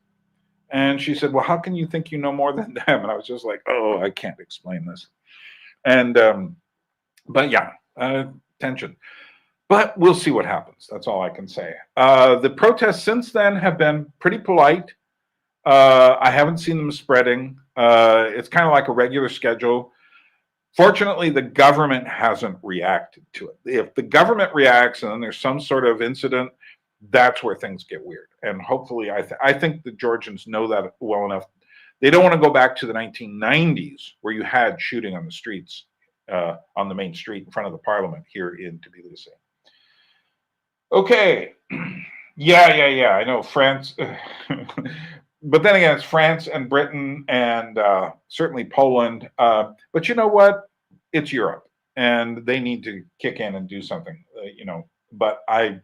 And she said, well, how can you think you know more than them? And I was just like, oh, I can't explain this. And, but yeah, tension. But we'll see what happens. That's all I can say. The protests since then have been pretty polite. I haven't seen them spreading. It's kind of like a regular schedule. Fortunately, the government hasn't reacted to it. If the government reacts and then there's some sort of incident, that's where things get weird. And hopefully, I think the Georgians know that well enough. They don't want to go back to the 1990s where you had shooting on the streets, on the main street in front of the parliament here in Tbilisi. Okay. Yeah. I know France. But then again, it's France and Britain and certainly Poland. But you know what? It's Europe. and they need to kick in and do something, you know. But I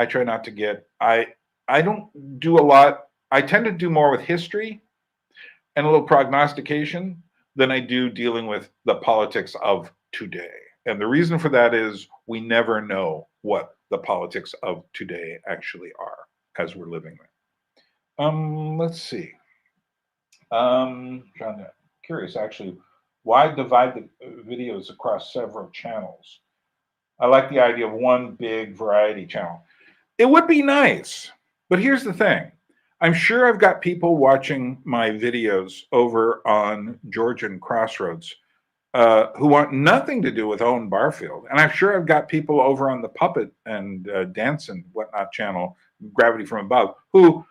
try not to get, I don't do a lot. I tend to do more with history and a little prognostication than I do dealing with the politics of today. And the reason for that is we never know what the politics of today actually are as we're living there. Let's see. Curious actually, why divide the videos across several channels? I like the idea of one big variety channel. It would be nice, but here's the thing. I'm sure I've got people watching my videos over on Georgian Crossroads who want nothing to do with Owen Barfield. And I'm sure I've got people over on the Puppet and Dance and Whatnot channel, Gravity from Above, who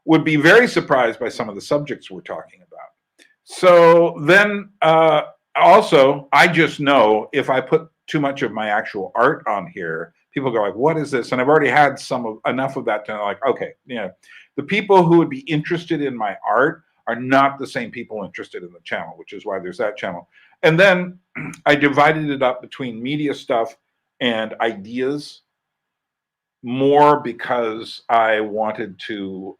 would be very surprised by some of the subjects we're talking about. So then also, I just know if I put too much of my actual art on here, people go like, what is this? And I've already had enough of that to know, like, okay, you know, the people who would be interested in my art are not the same people interested in the channel, which is why there's that channel. And then I divided it up between media stuff and ideas more because I wanted to,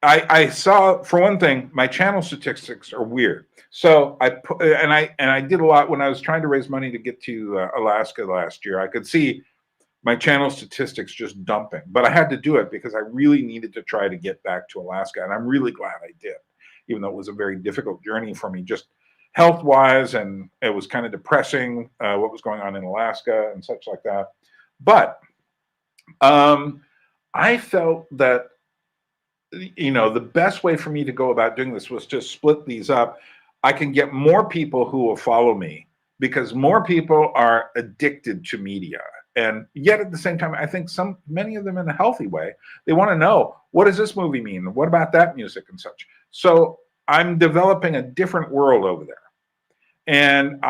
I saw, for one thing, my channel statistics are weird. So I did a lot when I was trying to raise money to get to Alaska last year. I could see my channel statistics just dumping, but I had to do it because I really needed to try to get back to Alaska. And I'm really glad I did, even though it was a very difficult journey for me, just health-wise, and it was kind of depressing what was going on in Alaska and such like that. But I felt that, you know, the best way for me to go about doing this was to split these up. I can get more people who will follow me because more people are addicted to media. And yet at the same time, I think many of them in a healthy way, they want to know, what does this movie mean? What about that music and such? So I'm developing a different world over there. And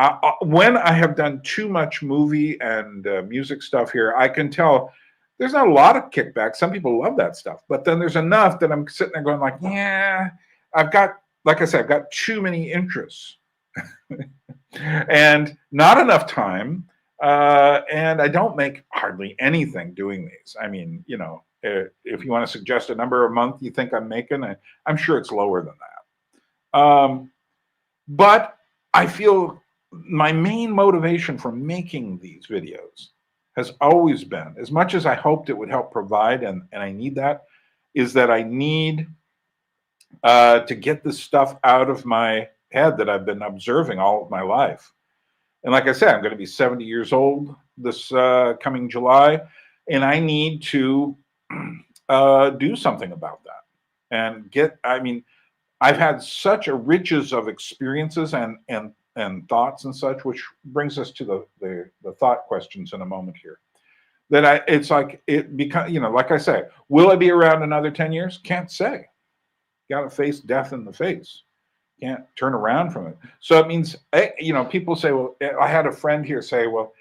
when I have done too much movie and music stuff here, I can tell there's not a lot of kickback. Some people love that stuff, but then there's enough that I'm sitting there going like, yeah, like I said, I've got too many interests and not enough time. And I don't make hardly anything doing these. I mean, you know, if you want to suggest a number a month you think I'm making, I'm sure it's lower than that. But I feel my main motivation for making these videos has always been, as much as I hoped it would help provide, and I need that, is that I need to get this stuff out of my head that I've been observing all of my life. And like I said, I'm going to be 70 years old this coming July, and I need to do something about that. And I mean, I've had such a riches of experiences and thoughts and such, which brings us to the thought questions in a moment here. That it's like it becomes, you know, like I say, will I be around another 10 years? Can't say. Got to face death in the face. Can't turn around from it. So it means, you know, people say, well, I had a friend here say, well,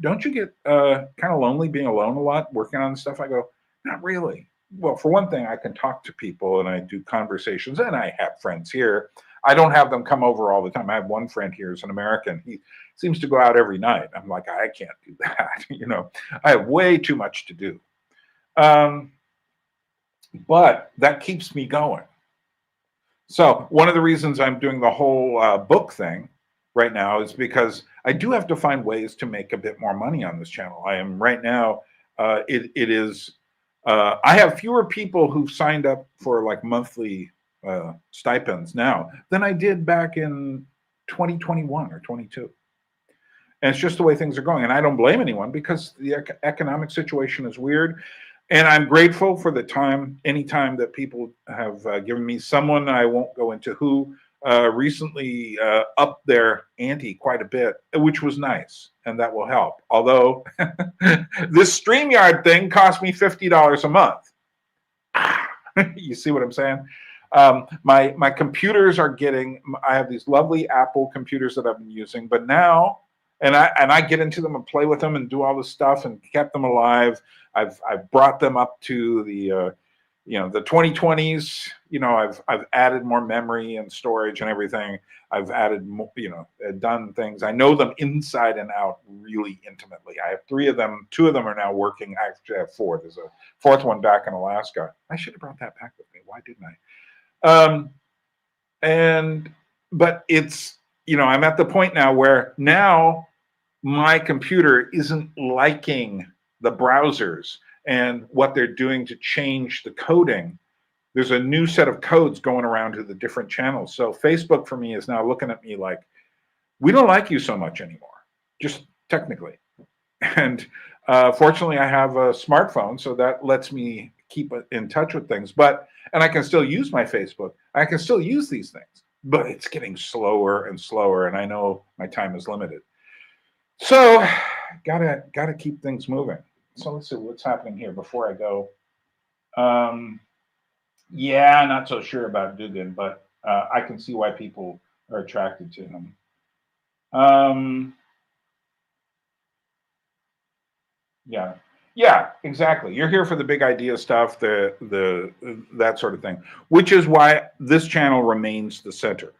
don't you get kind of lonely being alone a lot, working on stuff? I go, not really. Well, for one thing, I can talk to people and I do conversations, and I have friends here. I don't have them come over all the time. I have one friend here who's an American. He seems to go out every night. I'm like, I can't do that. You know, I have way too much to do. But that keeps me going. So one of the reasons I'm doing the whole book thing right now is because I do have to find ways to make a bit more money on this channel. I am right now, I have fewer people who've signed up for like monthly stipends now than I did back in 2021 or 22. And it's just the way things are going. And I don't blame anyone because the economic situation is weird. And I'm grateful for the any time that people have given me. Someone, I won't go into who, recently upped their ante quite a bit, which was nice, and that will help. Although this StreamYard thing cost me $50 a month. You see what I'm saying? My computers are I have these lovely Apple computers that I've been using, but now, and I get into them and play with them and do all this stuff and kept them alive. I've brought them up to the the 2020s, I've added more memory and storage and everything. I've added more, done things. I know them inside and out really intimately. I have 3 of them. 2 of them are now working. I actually have 4. There's a 4th one back in Alaska. I should have brought that back with me. Why didn't I? But it's, I'm at the point now where now my computer isn't liking the browsers and what they're doing to change the coding. There's a new set of codes going around to the different channels. So Facebook for me is now looking at me like, we don't like you so much anymore, just technically. And fortunately, I have a smartphone, so that lets me keep in touch with things. And I can still use my Facebook. I can still use these things, but it's getting slower and slower, and I know my time is limited. So gotta keep things moving. So let's see what's happening here before I go. Yeah, not so sure about Dugan, but I can see why people are attracted to him. Yeah, exactly. You're here for the big idea stuff, that sort of thing, which is why this channel remains the center.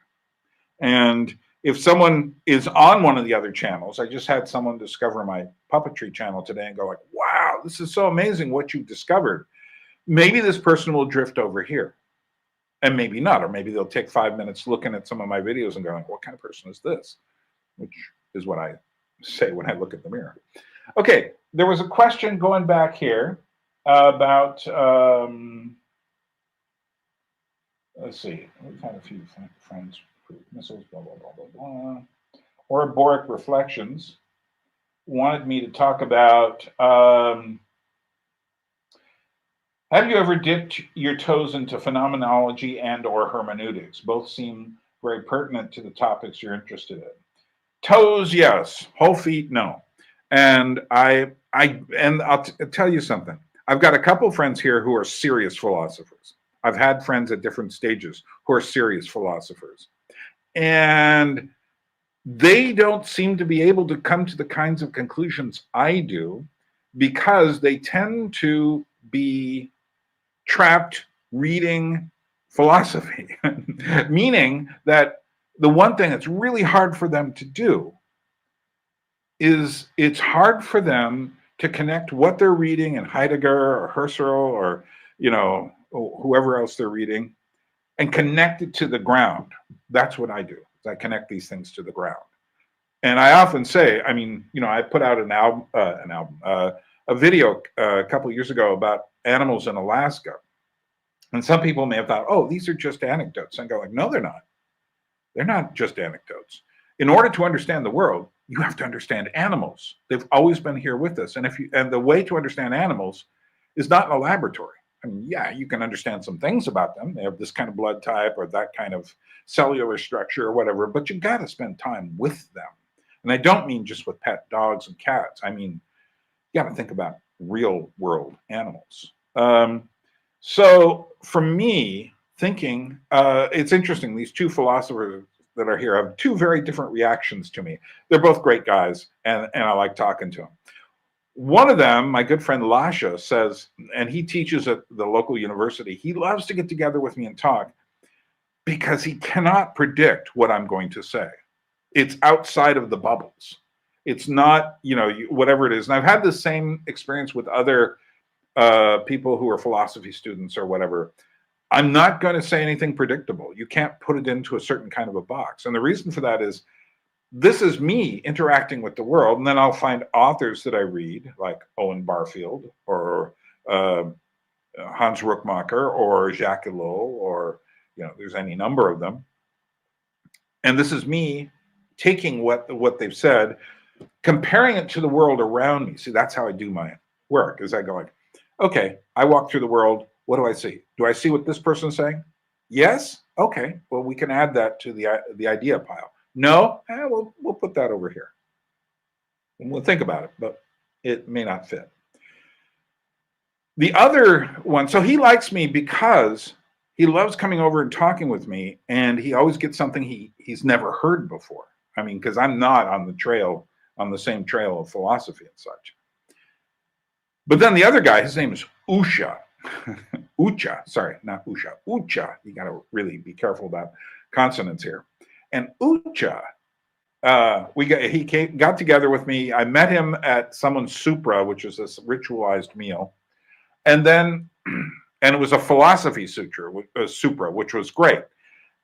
And if someone is on one of the other channels, I just had someone discover my puppetry channel today and go like, wow, this is so amazing what you've discovered. Maybe this person will drift over here and maybe not, or maybe they'll take 5 minutes looking at some of my videos and going, what kind of person is this? Which is what I say when I look at the mirror. Okay, there was a question going back here about, let's see, we've had a few friends, missiles, blah, blah, blah, blah, blah. Oraboric Reflections wanted me to talk about, have you ever dipped your toes into phenomenology and or hermeneutics? Both seem very pertinent to the topics you're interested in. Toes, yes. Whole feet, no. And I'll tell you something. I've got a couple friends here who are serious philosophers. I've had friends at different stages who are serious philosophers. And they don't seem to be able to come to the kinds of conclusions I do because they tend to be trapped reading philosophy, meaning that the one thing that's really hard for them to do is it's hard for them to connect what they're reading in Heidegger or Husserl or, whoever else they're reading and connect it to the ground. That's what I do. I connect these things to the ground. And I often say, I put out a video a couple of years ago about animals in Alaska. And some people may have thought, oh, these are just anecdotes. And I go like, no, they're not. They're not just anecdotes. In order to understand the world, you have to understand animals. They've always been here with us. And the way to understand animals is not in a laboratory. Yeah, you can understand some things about them. They have this kind of blood type or that kind of cellular structure or whatever, but you got to spend time with them. And I don't mean just with pet dogs and cats. I mean, you got to think about real world animals. So for me, thinking, it's interesting, these 2 philosophers that are here have 2 very different reactions to me. They're both great guys, and I like talking to them. One of them, my good friend Lasha, says, and he teaches at the local university, he loves to get together with me and talk because he cannot predict what I'm going to say. It's outside of the bubbles. It's not, whatever it is. And I've had the same experience with other people who are philosophy students or whatever. I'm not going to say anything predictable. You can't put it into a certain kind of a box. And the reason for that is this is me interacting with the world. And then I'll find authors that I read, like Owen Barfield or Hans Ruckmacher or Jacques Ellul, or, there's any number of them. And this is me taking what they've said, comparing it to the world around me. See, that's how I do my work, is I go like, okay, I walk through the world. What do I see? Do I see what this person's saying? Yes? Okay, well, we can add that to the idea pile. No? We'll put that over here. And we'll think about it, but it may not fit. The other one, so he likes me because he loves coming over and talking with me, and he always gets something he's never heard before. Because I'm not on the same trail of philosophy and such. But then the other guy, his name is Usha, Ucha, sorry, not Usha, Ucha. You got to really be careful about consonants here. And Ucha, he got together with me. I met him at someone's supra, which is this ritualized meal, and then, and it was a philosophy supra, which was great,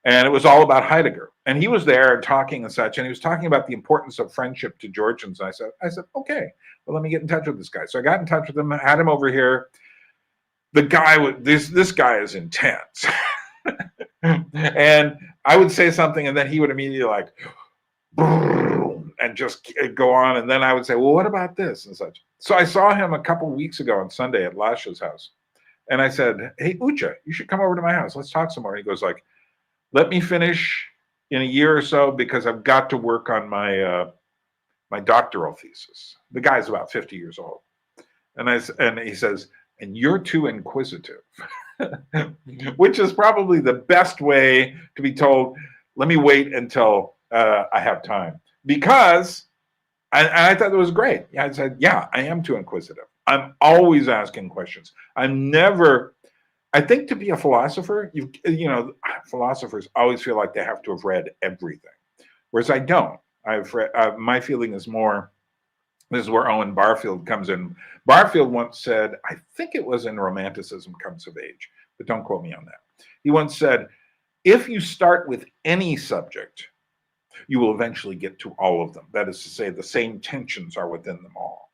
and it was all about Heidegger. And he was there talking and such, and he was talking about the importance of friendship to Georgians. And I said, okay, well, let me get in touch with this guy. So I got in touch with him, had him over here. The guy, this guy is intense. And I would say something, and then he would immediately like, and just go on. And then I would say, well, what about this and such? So I saw him a couple weeks ago on Sunday at Lasha's house. And I said, hey, Ucha, you should come over to my house. Let's talk some more. He goes like, let me finish in a year or so because I've got to work on my my doctoral thesis. The guy's about 50 years old. And he says, and you're too inquisitive, which is probably the best way to be told, let me wait until I have time. Because, and I thought it was great. I said, yeah, I am too inquisitive. I'm always asking questions. I think to be a philosopher, philosophers always feel like they have to have read everything. Whereas I don't. My feeling is more, this is where Owen Barfield comes in. Barfield once said, I think it was in Romanticism Comes of Age, but don't quote me on that. He once said, if you start with any subject, you will eventually get to all of them. That is to say, the same tensions are within them all.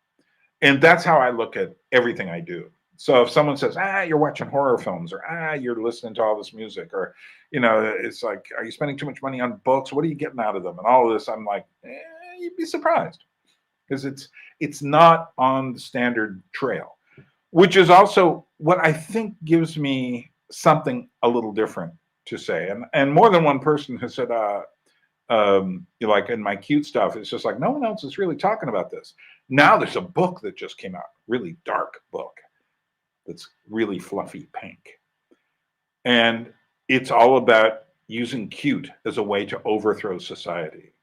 And that's how I look at everything I do. So if someone says, you're watching horror films, or you're listening to all this music, or, it's like, are you spending too much money on books? What are you getting out of them? And all of this, I'm like, you'd be surprised. Because it's not on the standard trail, which is also what I think gives me something a little different to say. And more than one person has said, like in my cute stuff, it's just like, no one else is really talking about this. Now there's a book that just came out, really dark book, that's really fluffy pink. And it's all about using cute as a way to overthrow society.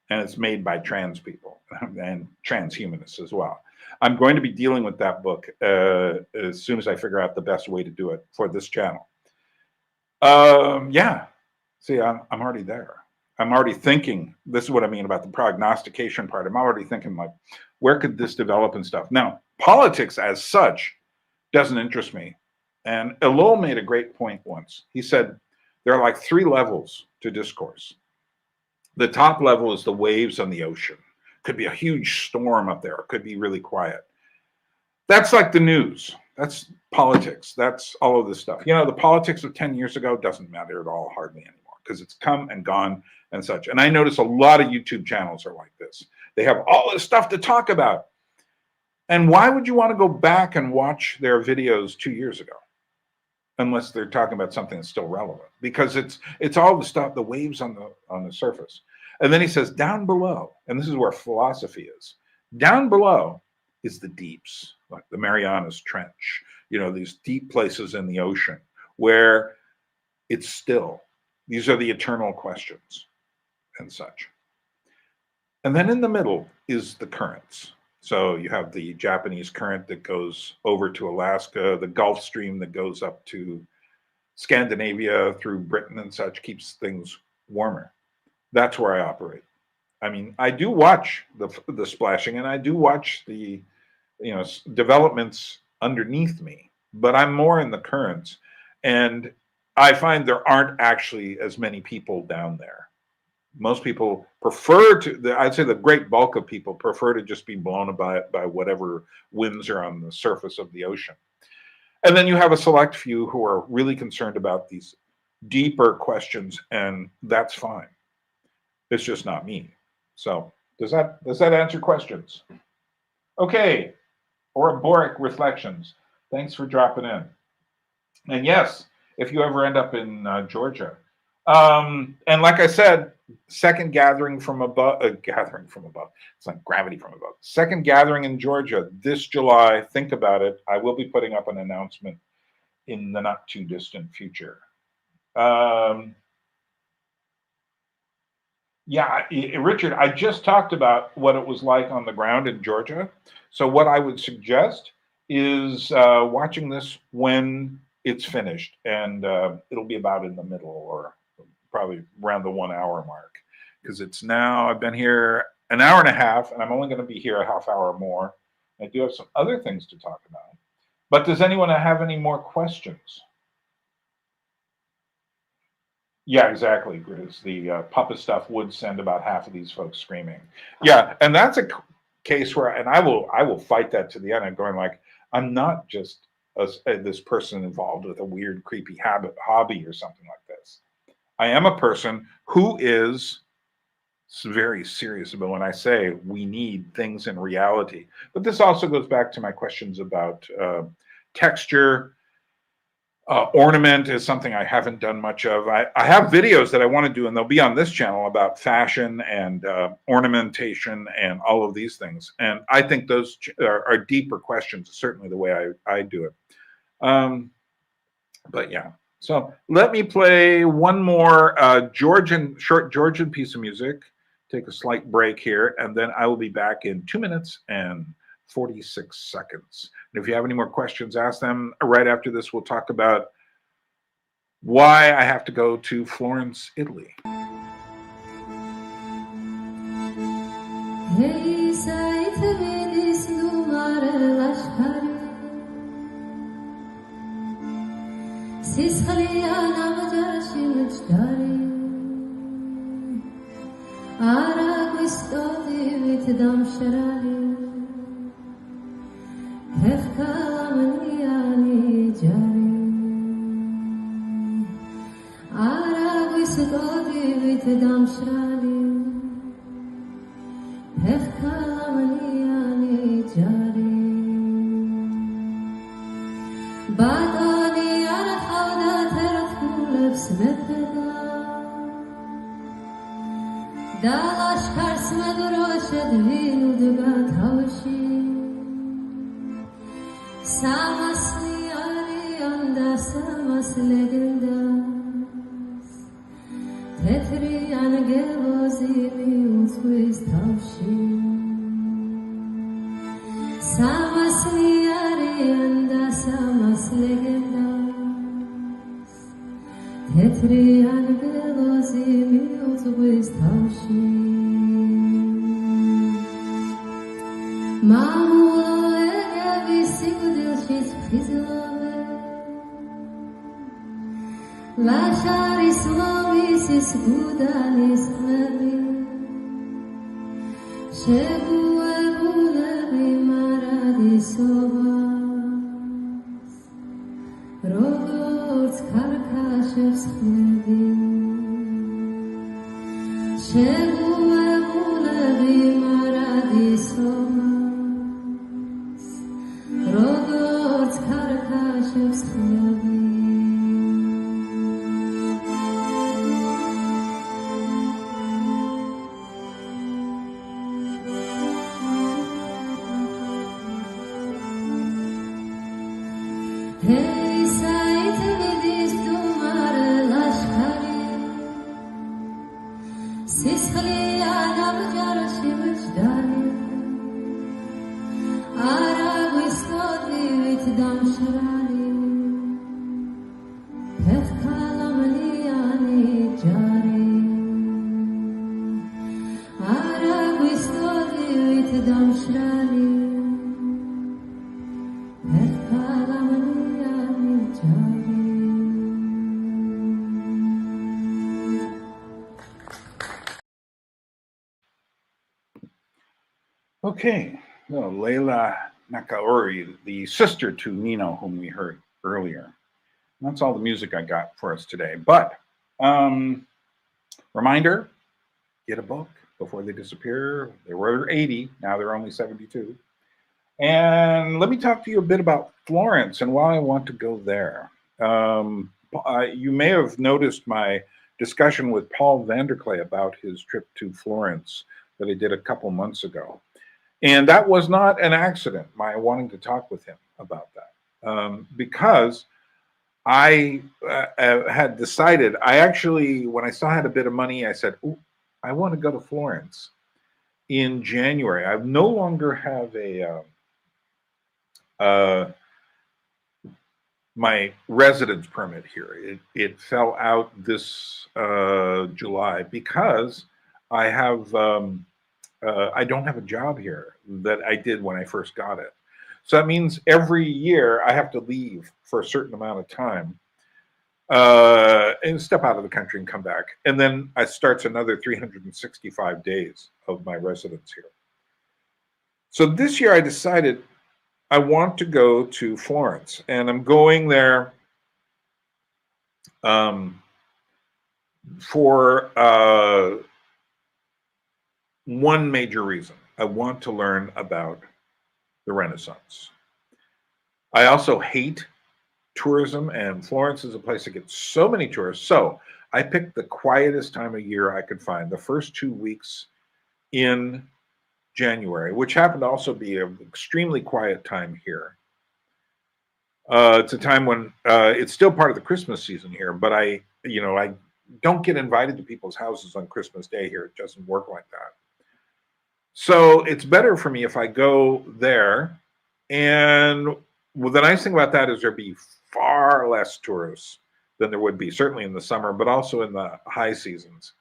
And it's made by trans people and transhumanists as well. I'm going to be dealing with that book as soon as I figure out the best way to do it for this channel. Yeah, see, I'm already there. I'm already thinking, this is what I mean about the prognostication part. I'm already thinking like, where could this develop and stuff? Now, politics as such doesn't interest me. And Elul made a great point once. He said, there are like 3 levels to discourse. The top level is the waves on the ocean. Could be a huge storm up there. It could be really quiet. That's like the news. That's politics. That's all of this stuff. The politics of 10 years ago doesn't matter at all, hardly anymore, because it's come and gone and such. And I notice a lot of YouTube channels are like this. They have all this stuff to talk about. And why would you want to go back and watch their videos 2 years ago? Unless they're talking about something that's still relevant, because it's all the stuff, the waves on the surface. And then he says, down below, and this is where philosophy is. Down below is the deeps, like the Marianas Trench, these deep places in the ocean where it's still. These are the eternal questions and such. And then in the middle is the currents. So you have the Japanese current that goes over to Alaska, the Gulf Stream that goes up to Scandinavia through Britain and such, keeps things warmer. That's where I operate. I mean, I do watch the splashing, and I do watch the developments underneath me, but I'm more in the currents. And I find there aren't actually as many people down there. Most people prefer I'd say the great bulk of people prefer to just be blown by whatever winds are on the surface of the ocean. And then you have a select few who are really concerned about these deeper questions, and that's fine. It's just not me. So does that answer questions? Okay, Oraboric Reflections. Thanks for dropping in. And yes, if you ever end up in Georgia, and like I said, second gathering from above. It's like gravity from above. Second gathering in Georgia this July. Think about it. I will be putting up an announcement in the not too distant future. Yeah, Richard, I just talked about what it was like on the ground in Georgia. So what I would suggest is watching this when it's finished, and it'll be about in the middle or probably around the 1 hour mark, because it's now, I've been here an hour and a half, and I'm only going to be here a half hour more. I do have some other things to talk about. But does anyone have any more questions? Yeah, exactly, Grizz. The puppet stuff would send about half of these folks screaming. Yeah, and that's a case where, and I will fight that to the end. I'm going like, I'm not just this person involved with a weird, creepy hobby or something like this. I am a person who is very serious about when I say we need things in reality. But this also goes back to my questions about texture. Ornament is something I haven't done much of. I have videos that I want to do, and they'll be on this channel, about fashion and ornamentation and all of these things. And I think those are deeper questions, certainly the way I do it. But yeah, so let me play one more short Georgian piece of music, take a slight break here, and then I will be back in 2 minutes and 46 seconds. And if you have any more questions, ask them. Right after this, we'll talk about why I have to go to Florence, Italy. Okay, well, Lela Nakeuri, the sister to Nino, whom we heard earlier. That's all the music I got for us today. But reminder, get a book before they disappear. There were 80, now they're only 72. And let me talk to you a bit about Florence and why I want to go there. You may have noticed my discussion with Paul Vanderklay about his trip to Florence that I did a couple months ago. And that was not an accident, my wanting to talk with him about that. Because I had decided, I actually, when I still had a bit of money, I said, ooh, I want to go to Florence in January. I no longer have my residence permit here. It fell out this July because I don't have a job here that I did when I first got it. So that means every year I have to leave for a certain amount of time and step out of the country and come back. And then I starts another 365 days of my residence here. So this year I decided I want to go to Florence, and I'm going there for one major reason. I want to learn about the Renaissance. I also hate tourism, and Florence is a place that gets so many tourists. So I picked the quietest time of year I could find, the first 2 weeks in January, which happened to also be an extremely quiet time here. It's a time when it's still part of the Christmas season here, but I don't get invited to people's houses on Christmas Day here. It doesn't work like that. So it's better for me if I go there. And well, the nice thing about that is there'd be far less tourists than there would be, certainly in the summer, but also in the high seasons.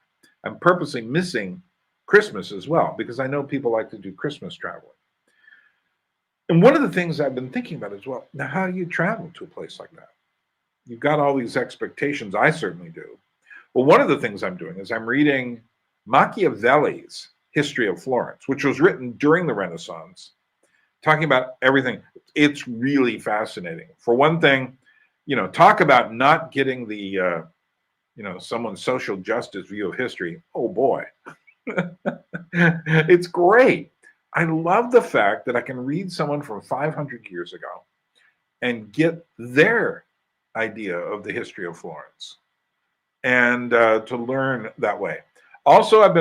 I'm purposely missing Christmas as well, because I know people like to do Christmas traveling. And one of the things I've been thinking about as well, now how do you travel to a place like that? You've got all these expectations. I certainly do. Well, one of the things I'm doing is I'm reading Machiavelli's History of Florence, which was written during the Renaissance, talking about everything. It's really fascinating. For one thing, talk about not getting the, someone's social justice view of history. Oh boy. It's great. I love the fact that I can read someone from 500 years ago and get their idea of the history of Florence, and to learn that way. Also, I've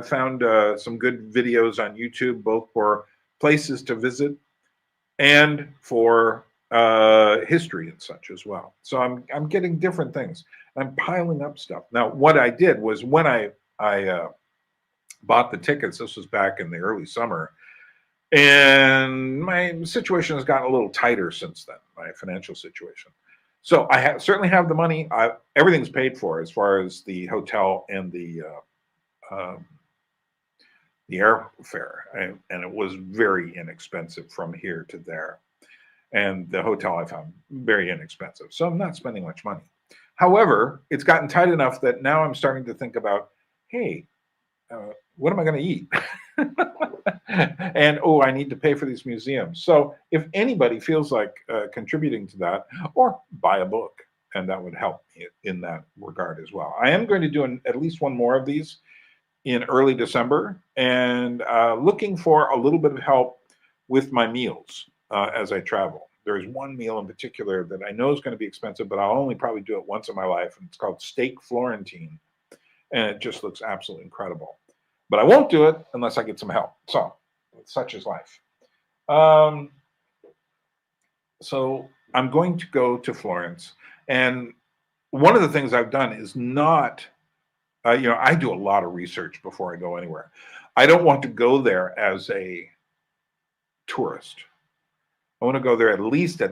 found some good videos on YouTube, both for places to visit and for history and such as well. So I'm getting different things. I'm piling up stuff. Now, what I did was when I bought the tickets, this was back in the early summer, and my situation has gotten a little tighter since then, my financial situation. So I certainly have the money. Everything's paid for as far as the hotel and the airfare, and it was very inexpensive from here to there. And the hotel I found very inexpensive, so I'm not spending much money. However, it's gotten tight enough that now I'm starting to think about, hey, what am I going to eat? And I need to pay for these museums. So if anybody feels like contributing to that, or buy a book, and that would help me in that regard as well. I am going to do at least one more of these in early December, and looking for a little bit of help with my meals as I travel. There's one meal in particular that I know is going to be expensive, but I'll only probably do it once in my life, and it's called steak Florentine, and it just looks absolutely incredible. But I won't do it unless I get some help. So such is life. So I'm going to go to Florence, and one of the things I've done is not, I do a lot of research before I go anywhere. I don't want to go there as a tourist. I want to go there at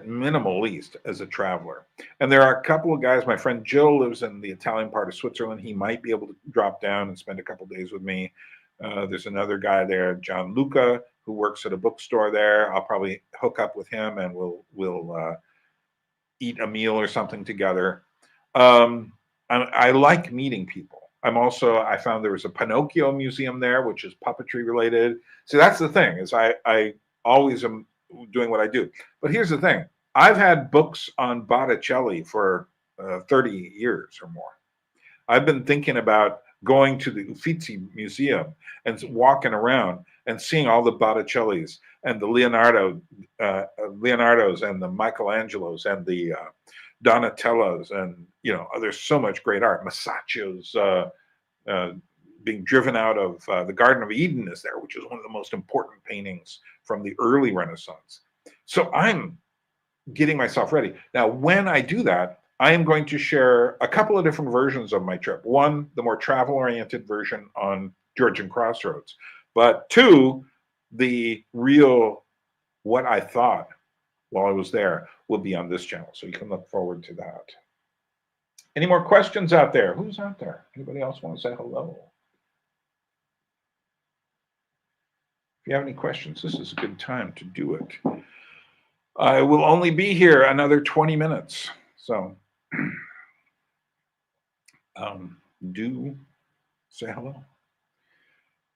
minimal least as a traveler. And there are a couple of guys. My friend Jill lives in the Italian part of Switzerland. He might be able to drop down and spend a couple days with me. There's another guy there, John Luca, who works at a bookstore there. I'll probably hook up with him, and we'll eat a meal or something together. I like meeting people. I found there was a Pinocchio museum there, which is puppetry related. So that's the thing, is I always am doing what I do. But here's the thing. I've had books on Botticelli for 30 years or more. I've been thinking about going to the Uffizi Museum and walking around and seeing all the Botticellis and the Leonardos and the Michelangelos and the Donatellos, and there's so much great art. Masaccio's being driven out of the Garden of Eden is there, which is one of the most important paintings from the early Renaissance. So I'm getting myself ready. Now, when I do that, I am going to share a couple of different versions of my trip. One, the more travel-oriented version on Georgian crossroads, but two, the real, what I thought while I was there will be on this channel. So you can look forward to that. Any more questions out there? Who's out there? Anybody else want to say hello? If you have any questions, this is a good time to do it. I will only be here another 20 minutes. So do say hello.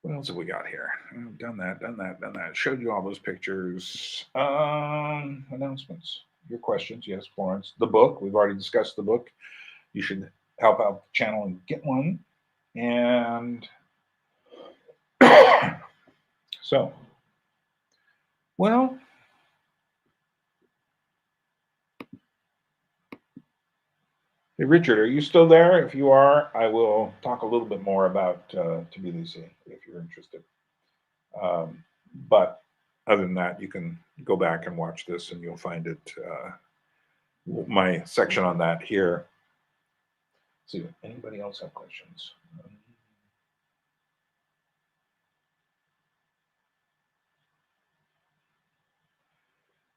What else have we got here? I've done that. Showed you all those pictures. Announcements. Your questions. Yes, Florence. The book. We've already discussed the book. You should help out the channel and get one. And so, well, hey, Richard, are you still there? If you are, I will talk a little bit more about Tbilisi if you're interested. But other than that, you can go back and watch this and you'll find it, my section on that here. Let's see, anybody else have questions?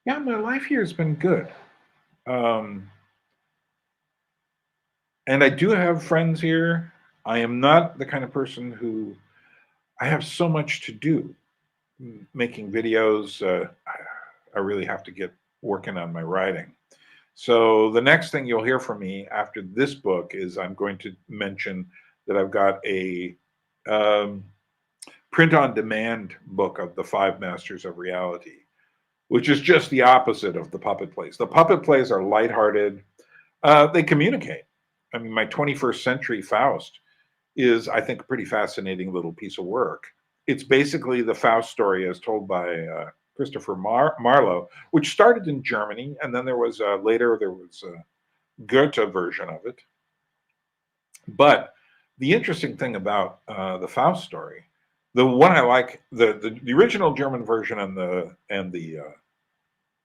Yeah, my life here has been good. And I do have friends here. I am not the kind of person who, I have so much to do. Making videos, I really have to get working on my writing. So the next thing you'll hear from me after this book is I'm going to mention that I've got a print-on-demand book of the 5 Masters of Reality, which is just the opposite of the puppet plays. The puppet plays are lighthearted. They communicate. I mean, my 21st Century Faust is, I think, a pretty fascinating little piece of work. It's basically the Faust story as told by Christopher Marlowe, which started in Germany, and then there was later there was a Goethe version of it. But the interesting thing about the Faust story, the one I like, the original German version and the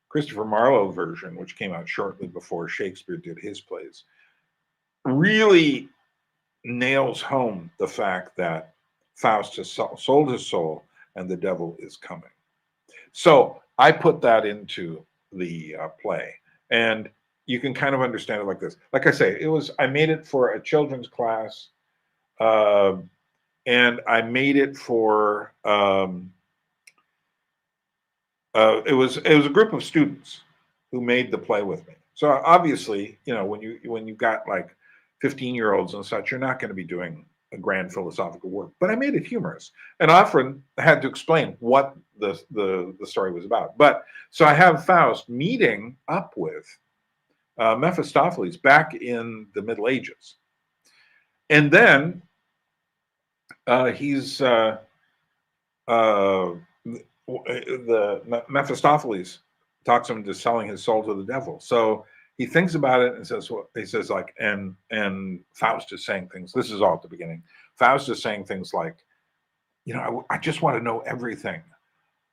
Christopher Marlowe version, which came out shortly before Shakespeare did his plays, really nails home the fact that Faust has sold his soul and the devil is coming. So I put that into the play, and you can kind of understand it like this. Like I say, I made it for a children's class, and I made it for it was a group of students who made the play with me. So obviously, you know, when you've got like 15-year-olds and such, you're not going to be doing a grand philosophical work, but I made it humorous and often had to explain what the story was about. But so I have Faust meeting up with Mephistopheles back in the Middle Ages, and then the Mephistopheles talks him into selling his soul to the devil. So he thinks about it and says, well, he says like, and Faust is saying things. This is all at the beginning. Faust is saying things like, you know, I just want to know everything.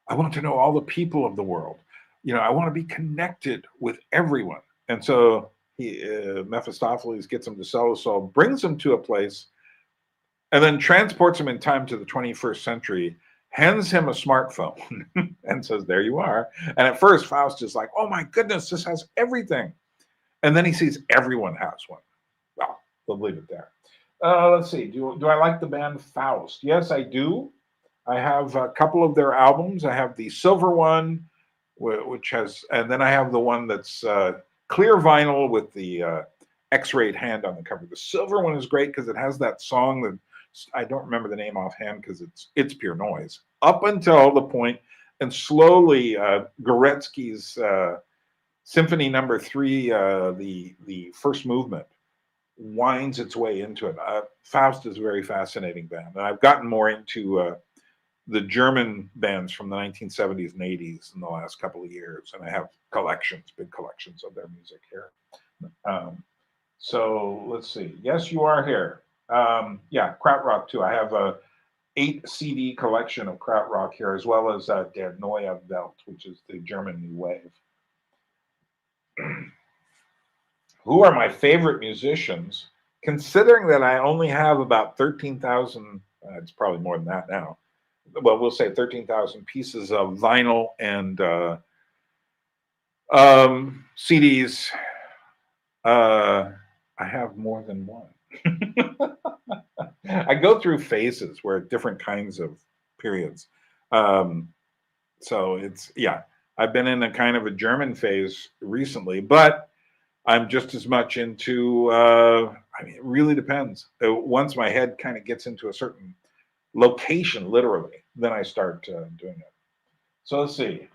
I want to know all the people of the world. You know, I want to be connected with everyone. And so Mephistopheles gets him to sell his soul, brings him to a place, and then transports him in time to the 21st century, hands him a smartphone and says, there you are. And at first, Faust is like, oh my goodness, this has everything. And then he sees everyone has one. Well, we'll leave it there. Let's see. Do I like the band Faust? Yes, I do. I have a couple of their albums. I have the silver one, which has, and then I have the one that's clear vinyl with the X-rayed hand on the cover. The silver one is great because it has that song that I don't remember the name offhand because it's pure noise. Up until the point, and slowly Goretzky's Symphony No. 3, the first movement, winds its way into it. Faust is a very fascinating band, and I've gotten more into the German bands from the 1970s and 80s in the last couple of years, and I have collections, big collections of their music here. So let's see. Yes, you are here. Yeah, Krautrock too. I have a 8 CD collection of Krautrock here, as well as Der Neue Welt, which is the German New Wave. Who are my favorite musicians? Considering that I only have about 13,000, it's probably more than that now. Well, we'll say 13,000 pieces of vinyl and CDs. I have more than one. I go through phases where different kinds of periods. So it's, yeah, I've been in a kind of a German phase recently, but I'm just as much into, I mean, it really depends. Once my head kind of gets into a certain location, literally, then I start doing it. So let's see,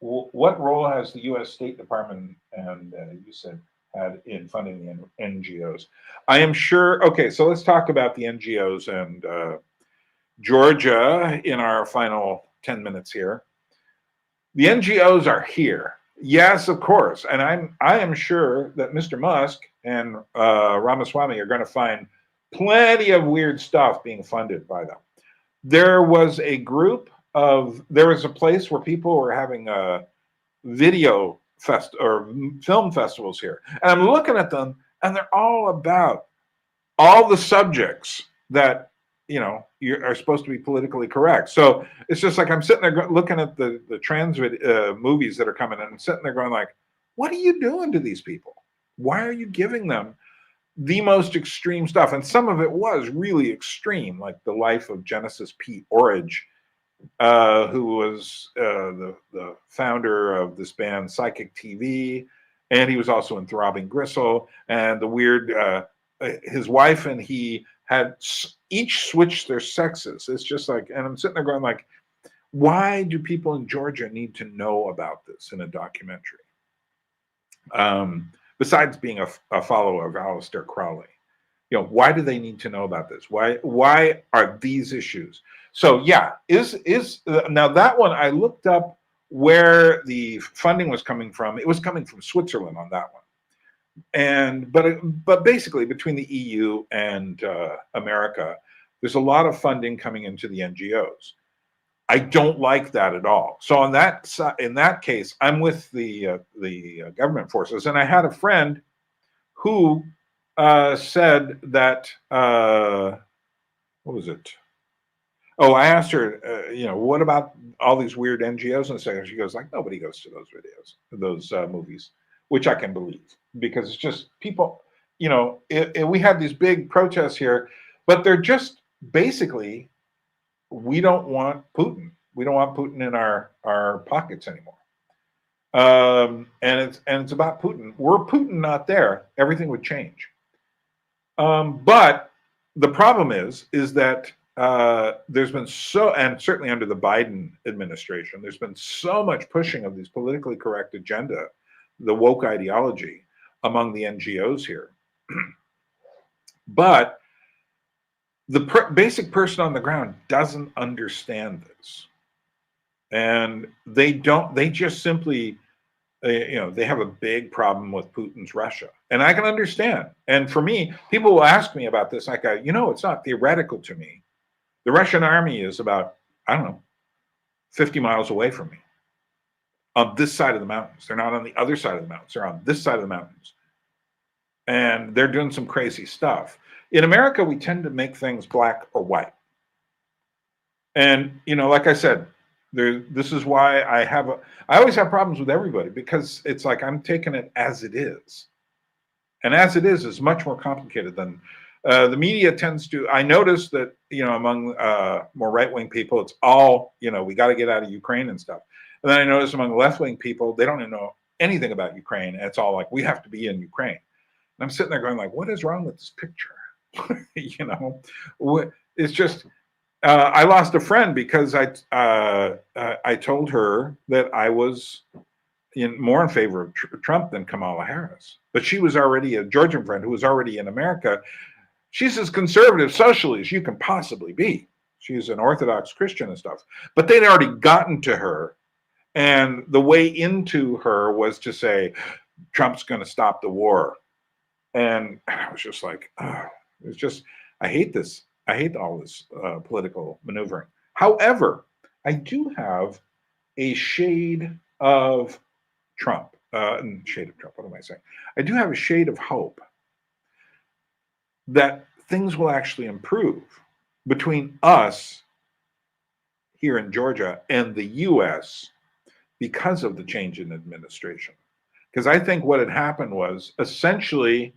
what role has the U.S. State Department and you said had in funding the NGOs? I am sure. Okay, so let's talk about the NGOs and Georgia in our final 10 minutes here. The NGOs are here. Yes, of course. And I am sure that Mr. Musk and Ramaswamy are going to find plenty of weird stuff being funded by them. There was a place where people were having video film festivals here. And I'm looking at them and they're all about all the subjects that, you know, are supposed to be politically correct. So it's just like I'm sitting there looking at the trans movies that are coming in and sitting there going like, what are you doing to these people? Why are you giving them the most extreme stuff? And some of it was really extreme, like the life of Genesis P. Orridge, who was the founder of this band Psychic TV. And he was also in Throbbing Gristle. And the weird, his wife and he had each switched their sexes. It's just like, and I'm sitting there going like, why do people in Georgia need to know about this in a documentary? Besides being a follower of Aleister Crowley, you know, why do they need to know about this? Why are these issues? So yeah, now that one I looked up where the funding was coming from. It was coming from Switzerland on that one. And but basically between the EU and America, there's a lot of funding coming into the NGOs. I don't like that at all. So in that case, I'm with the government forces. And I had a friend who said that what was it? Oh, I asked her, you know, what about all these weird NGOs? And she goes like, nobody goes to those videos, those movies, which I can believe because it's just people, you know, we had these big protests here, but they're just basically, we don't want Putin. We don't want Putin in our pockets anymore. And it's about Putin. Were Putin not there, everything would change. But the problem is that there's been and certainly under the Biden administration, there's been so much pushing of these politically correct agenda, the woke ideology among the NGOs here. But the basic person on the ground doesn't understand this. And they just simply, you know, they have a big problem with Putin's Russia. And I can understand. And for me, people will ask me about this. Like, you know, it's not theoretical to me. The Russian army is about, I don't know, 50 miles away from me on this side of the mountains. They're not on the other side of the mountains. They're on this side of the mountains. And they're doing some crazy stuff. In America, we tend to make things black or white. And, you know, like I said, this is why I always have problems with everybody, because it's like I'm taking it as it is. And as it is much more complicated than the media tends to. I notice that, you know, among more right-wing people, it's all, you know, we got to get out of Ukraine and stuff. And then I notice among left-wing people, they don't even know anything about Ukraine. And it's all like, we have to be in Ukraine. And I'm sitting there going like, what is wrong with this picture? You know, it's just, I lost a friend because I told her that I was more in favor of Trump than Kamala Harris. But she was already a Georgian friend who was already in America. She's as conservative socially as you can possibly be. She's an Orthodox Christian and stuff. But they'd already gotten to her. And the way into her was to say, Trump's going to stop the war. And I was just like, oh, it's just, I hate this. I hate all this political maneuvering. However, I do have a shade of Trump. What am I saying? I do have a shade of hope that things will actually improve between us here in Georgia and the U.S. because of the change in administration. Because I think what had happened was essentially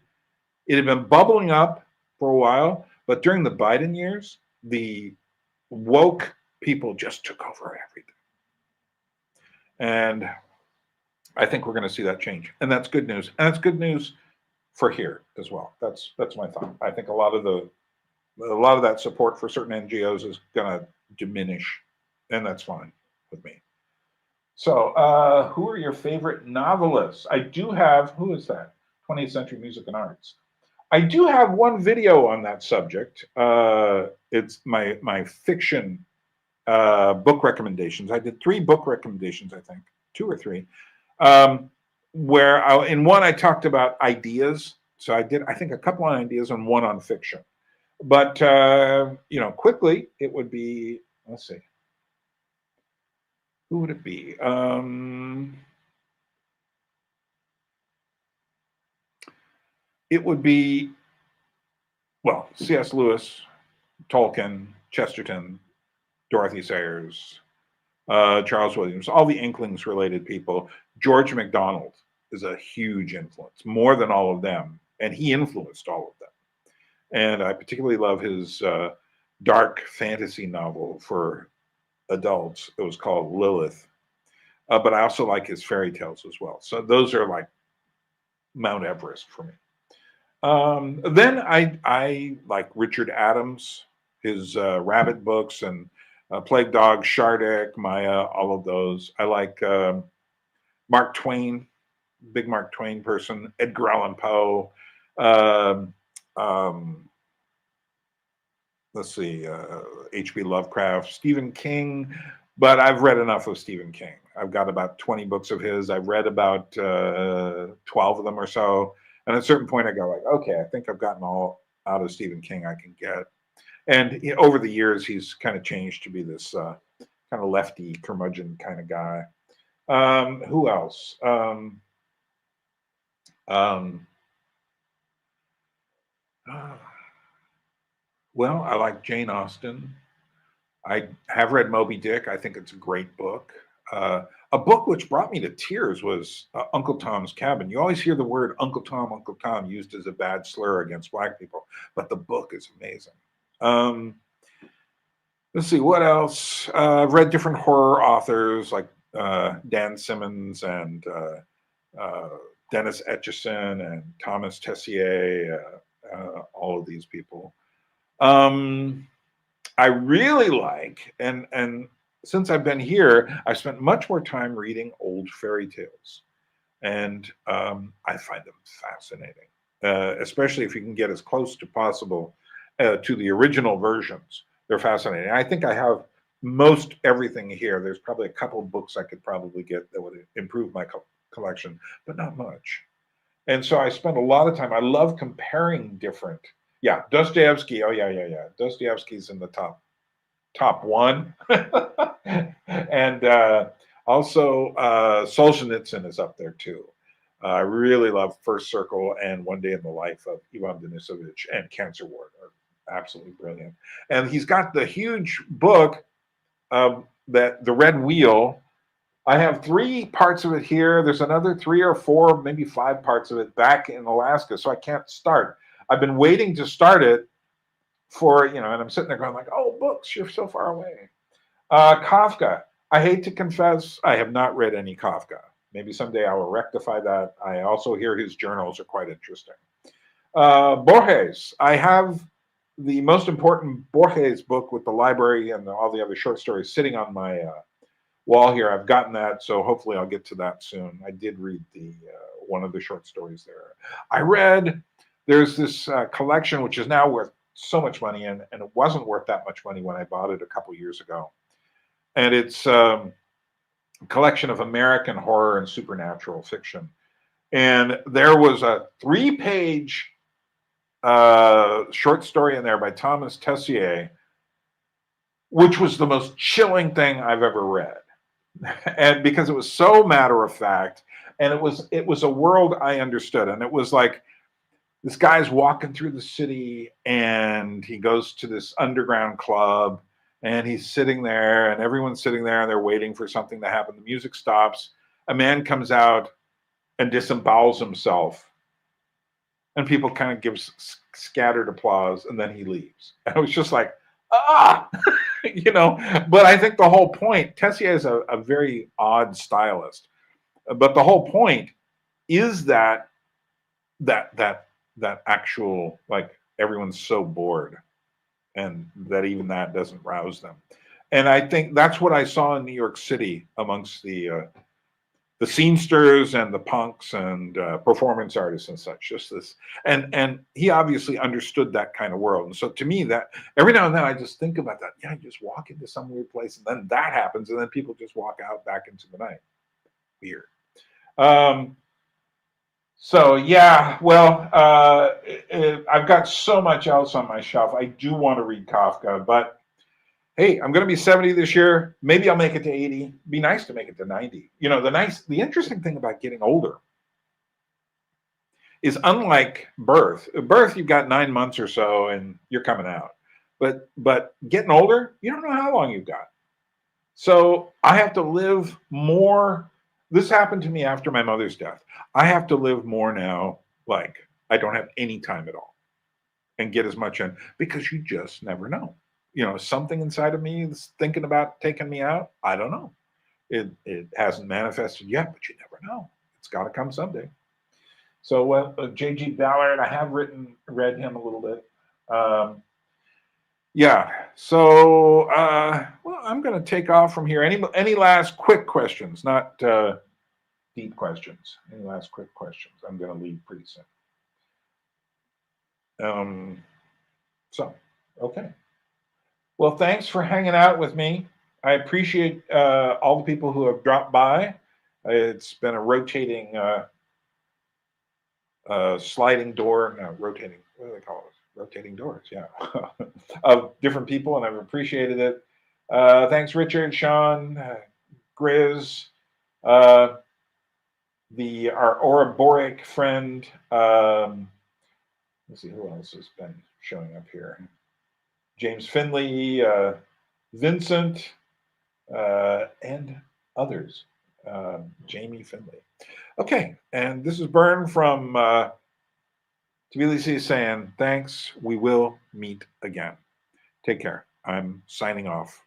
it had been bubbling up for a while, but during the Biden years, the woke people just took over everything. And I think we're going to see that change. And that's good news. And that's good news for here as well. That's my thought. I think a lot of that support for certain NGOs is going to diminish, and that's fine with me. So, who are your favorite novelists? I do have, who is that? 20th Century Music and Arts. I do have one video on that subject. It's my fiction book recommendations. I did 3 book recommendations, I think, 2 or 3, where in one I talked about ideas. So I did, I think, a couple on ideas and one on fiction. But quickly it would be, let's see, who would it be? It would be, well, C.S. Lewis, Tolkien, Chesterton, Dorothy Sayers, Charles Williams, all the Inklings related people. George MacDonald is a huge influence, more than all of them, and he influenced all of them. And I particularly love his dark fantasy novel for adults. It was called Lilith. But I also like his fairy tales as well. So those are like Mount Everest for me. Then I like Richard Adams, his rabbit books, and Plague Dog, Shardik, Maya, all of those. I like Mark Twain, big Mark Twain person, Edgar Allan Poe. Let's see, H.P. Lovecraft, Stephen King, but I've read enough of Stephen King. I've got about 20 books of his. I've read about 12 of them or so. And at a certain point I go like, okay, I think I've gotten all out of Stephen King I can get. And over the years, he's kind of changed to be this kind of lefty curmudgeon kind of guy. Who else? Well, I like Jane Austen. I have read Moby Dick. I think it's a great book. A book which brought me to tears was Uncle Tom's Cabin. You always hear the word Uncle Tom used as a bad slur against Black people, but the book is amazing. Let's see, what else? I've read different horror authors like Dan Simmons and Dennis Etchison and Thomas Tessier, all of these people. I really like, and since I've been here, I've spent much more time reading old fairy tales, and I find them fascinating, especially if you can get as close to possible to the original versions. They're fascinating. I think I have most everything here. There's probably a couple of books I could probably get that would improve my collection, but not much. And so I spend a lot of time. I love comparing different. Yeah, Dostoevsky. Oh yeah. Dostoevsky's in the top one, and also Solzhenitsyn is up there too. I really love First Circle and One Day in the Life of Ivan Denisovich and Cancer Ward are absolutely brilliant. And he's got the huge book that The Red Wheel. I have 3 parts of it here. There's another 3 or 4, maybe 5 parts of it back in Alaska, so I can't start. I've been waiting to start it for, and I'm sitting there going like, oh, books, you're so far away. Kafka. I hate to confess, I have not read any Kafka. Maybe someday I will rectify that. I also hear his journals are quite interesting. Borges. I have the most important Borges book with the library and all the other short stories sitting on my wall here. I've gotten that, so hopefully I'll get to that soon. I did read the one of the short stories there. I read, there's this collection which is now worth so much money, and it wasn't worth that much money when I bought it a couple years ago. And it's a collection of American horror and supernatural fiction. And there was a 3-page short story in there by Thomas Tessier, which was the most chilling thing I've ever read. And because it was so matter of fact, and it was a world I understood. And it was like, this guy's walking through the city and he goes to this underground club and he's sitting there, and everyone's sitting there, and they're waiting for something to happen. The music stops. A man comes out and disembowels himself, and people kind of give scattered applause, and then he leaves. And I was just like, ah, you know. But I think the whole point, Tessier is a very odd stylist, but the whole point is that actual, like, everyone's so bored, and that even that doesn't rouse them. And I think that's what I saw in New York City amongst the scenesters and the punks and performance artists and such. Just this, and he obviously understood that kind of world. And so to me, that every now and then I just think about that. Yeah, you just walk into some weird place, and then that happens, and then people just walk out back into the night. Weird. So yeah, well, I've got so much else on my shelf. I do want to read Kafka, but hey, I'm going to be 70 this year. Maybe I'll make it to 80. Be nice to make it to 90. You know, the interesting thing about getting older is, unlike birth, you've got 9 months or so and you're coming out. But getting older, you don't know how long you've got. So I have to live more. This happened to me after my mother's death. I have to live more now, like I don't have any time at all, and get as much in, because you just never know. You know, something inside of me is thinking about taking me out. I don't know. It hasn't manifested yet, but you never know. It's got to come someday. So J.G. Ballard, I have read him a little bit. Yeah. So well, I'm going to take off from here. Any last quick questions? Not deep questions. Any last quick questions? I'm going to leave pretty soon. So okay. Well, thanks for hanging out with me. I appreciate all the people who have dropped by. It's been a rotating, sliding door, no, rotating, what do they call it? Rotating doors, yeah, of different people, and I've appreciated it. Thanks, Richard, Sean, Grizz, our Ouroboros friend. Let's see who else has been showing up here. James Finley, Vincent, and others. Jamie Finley. Okay, and this is Byrne from Tbilisi saying thanks. We will meet again. Take care. I'm signing off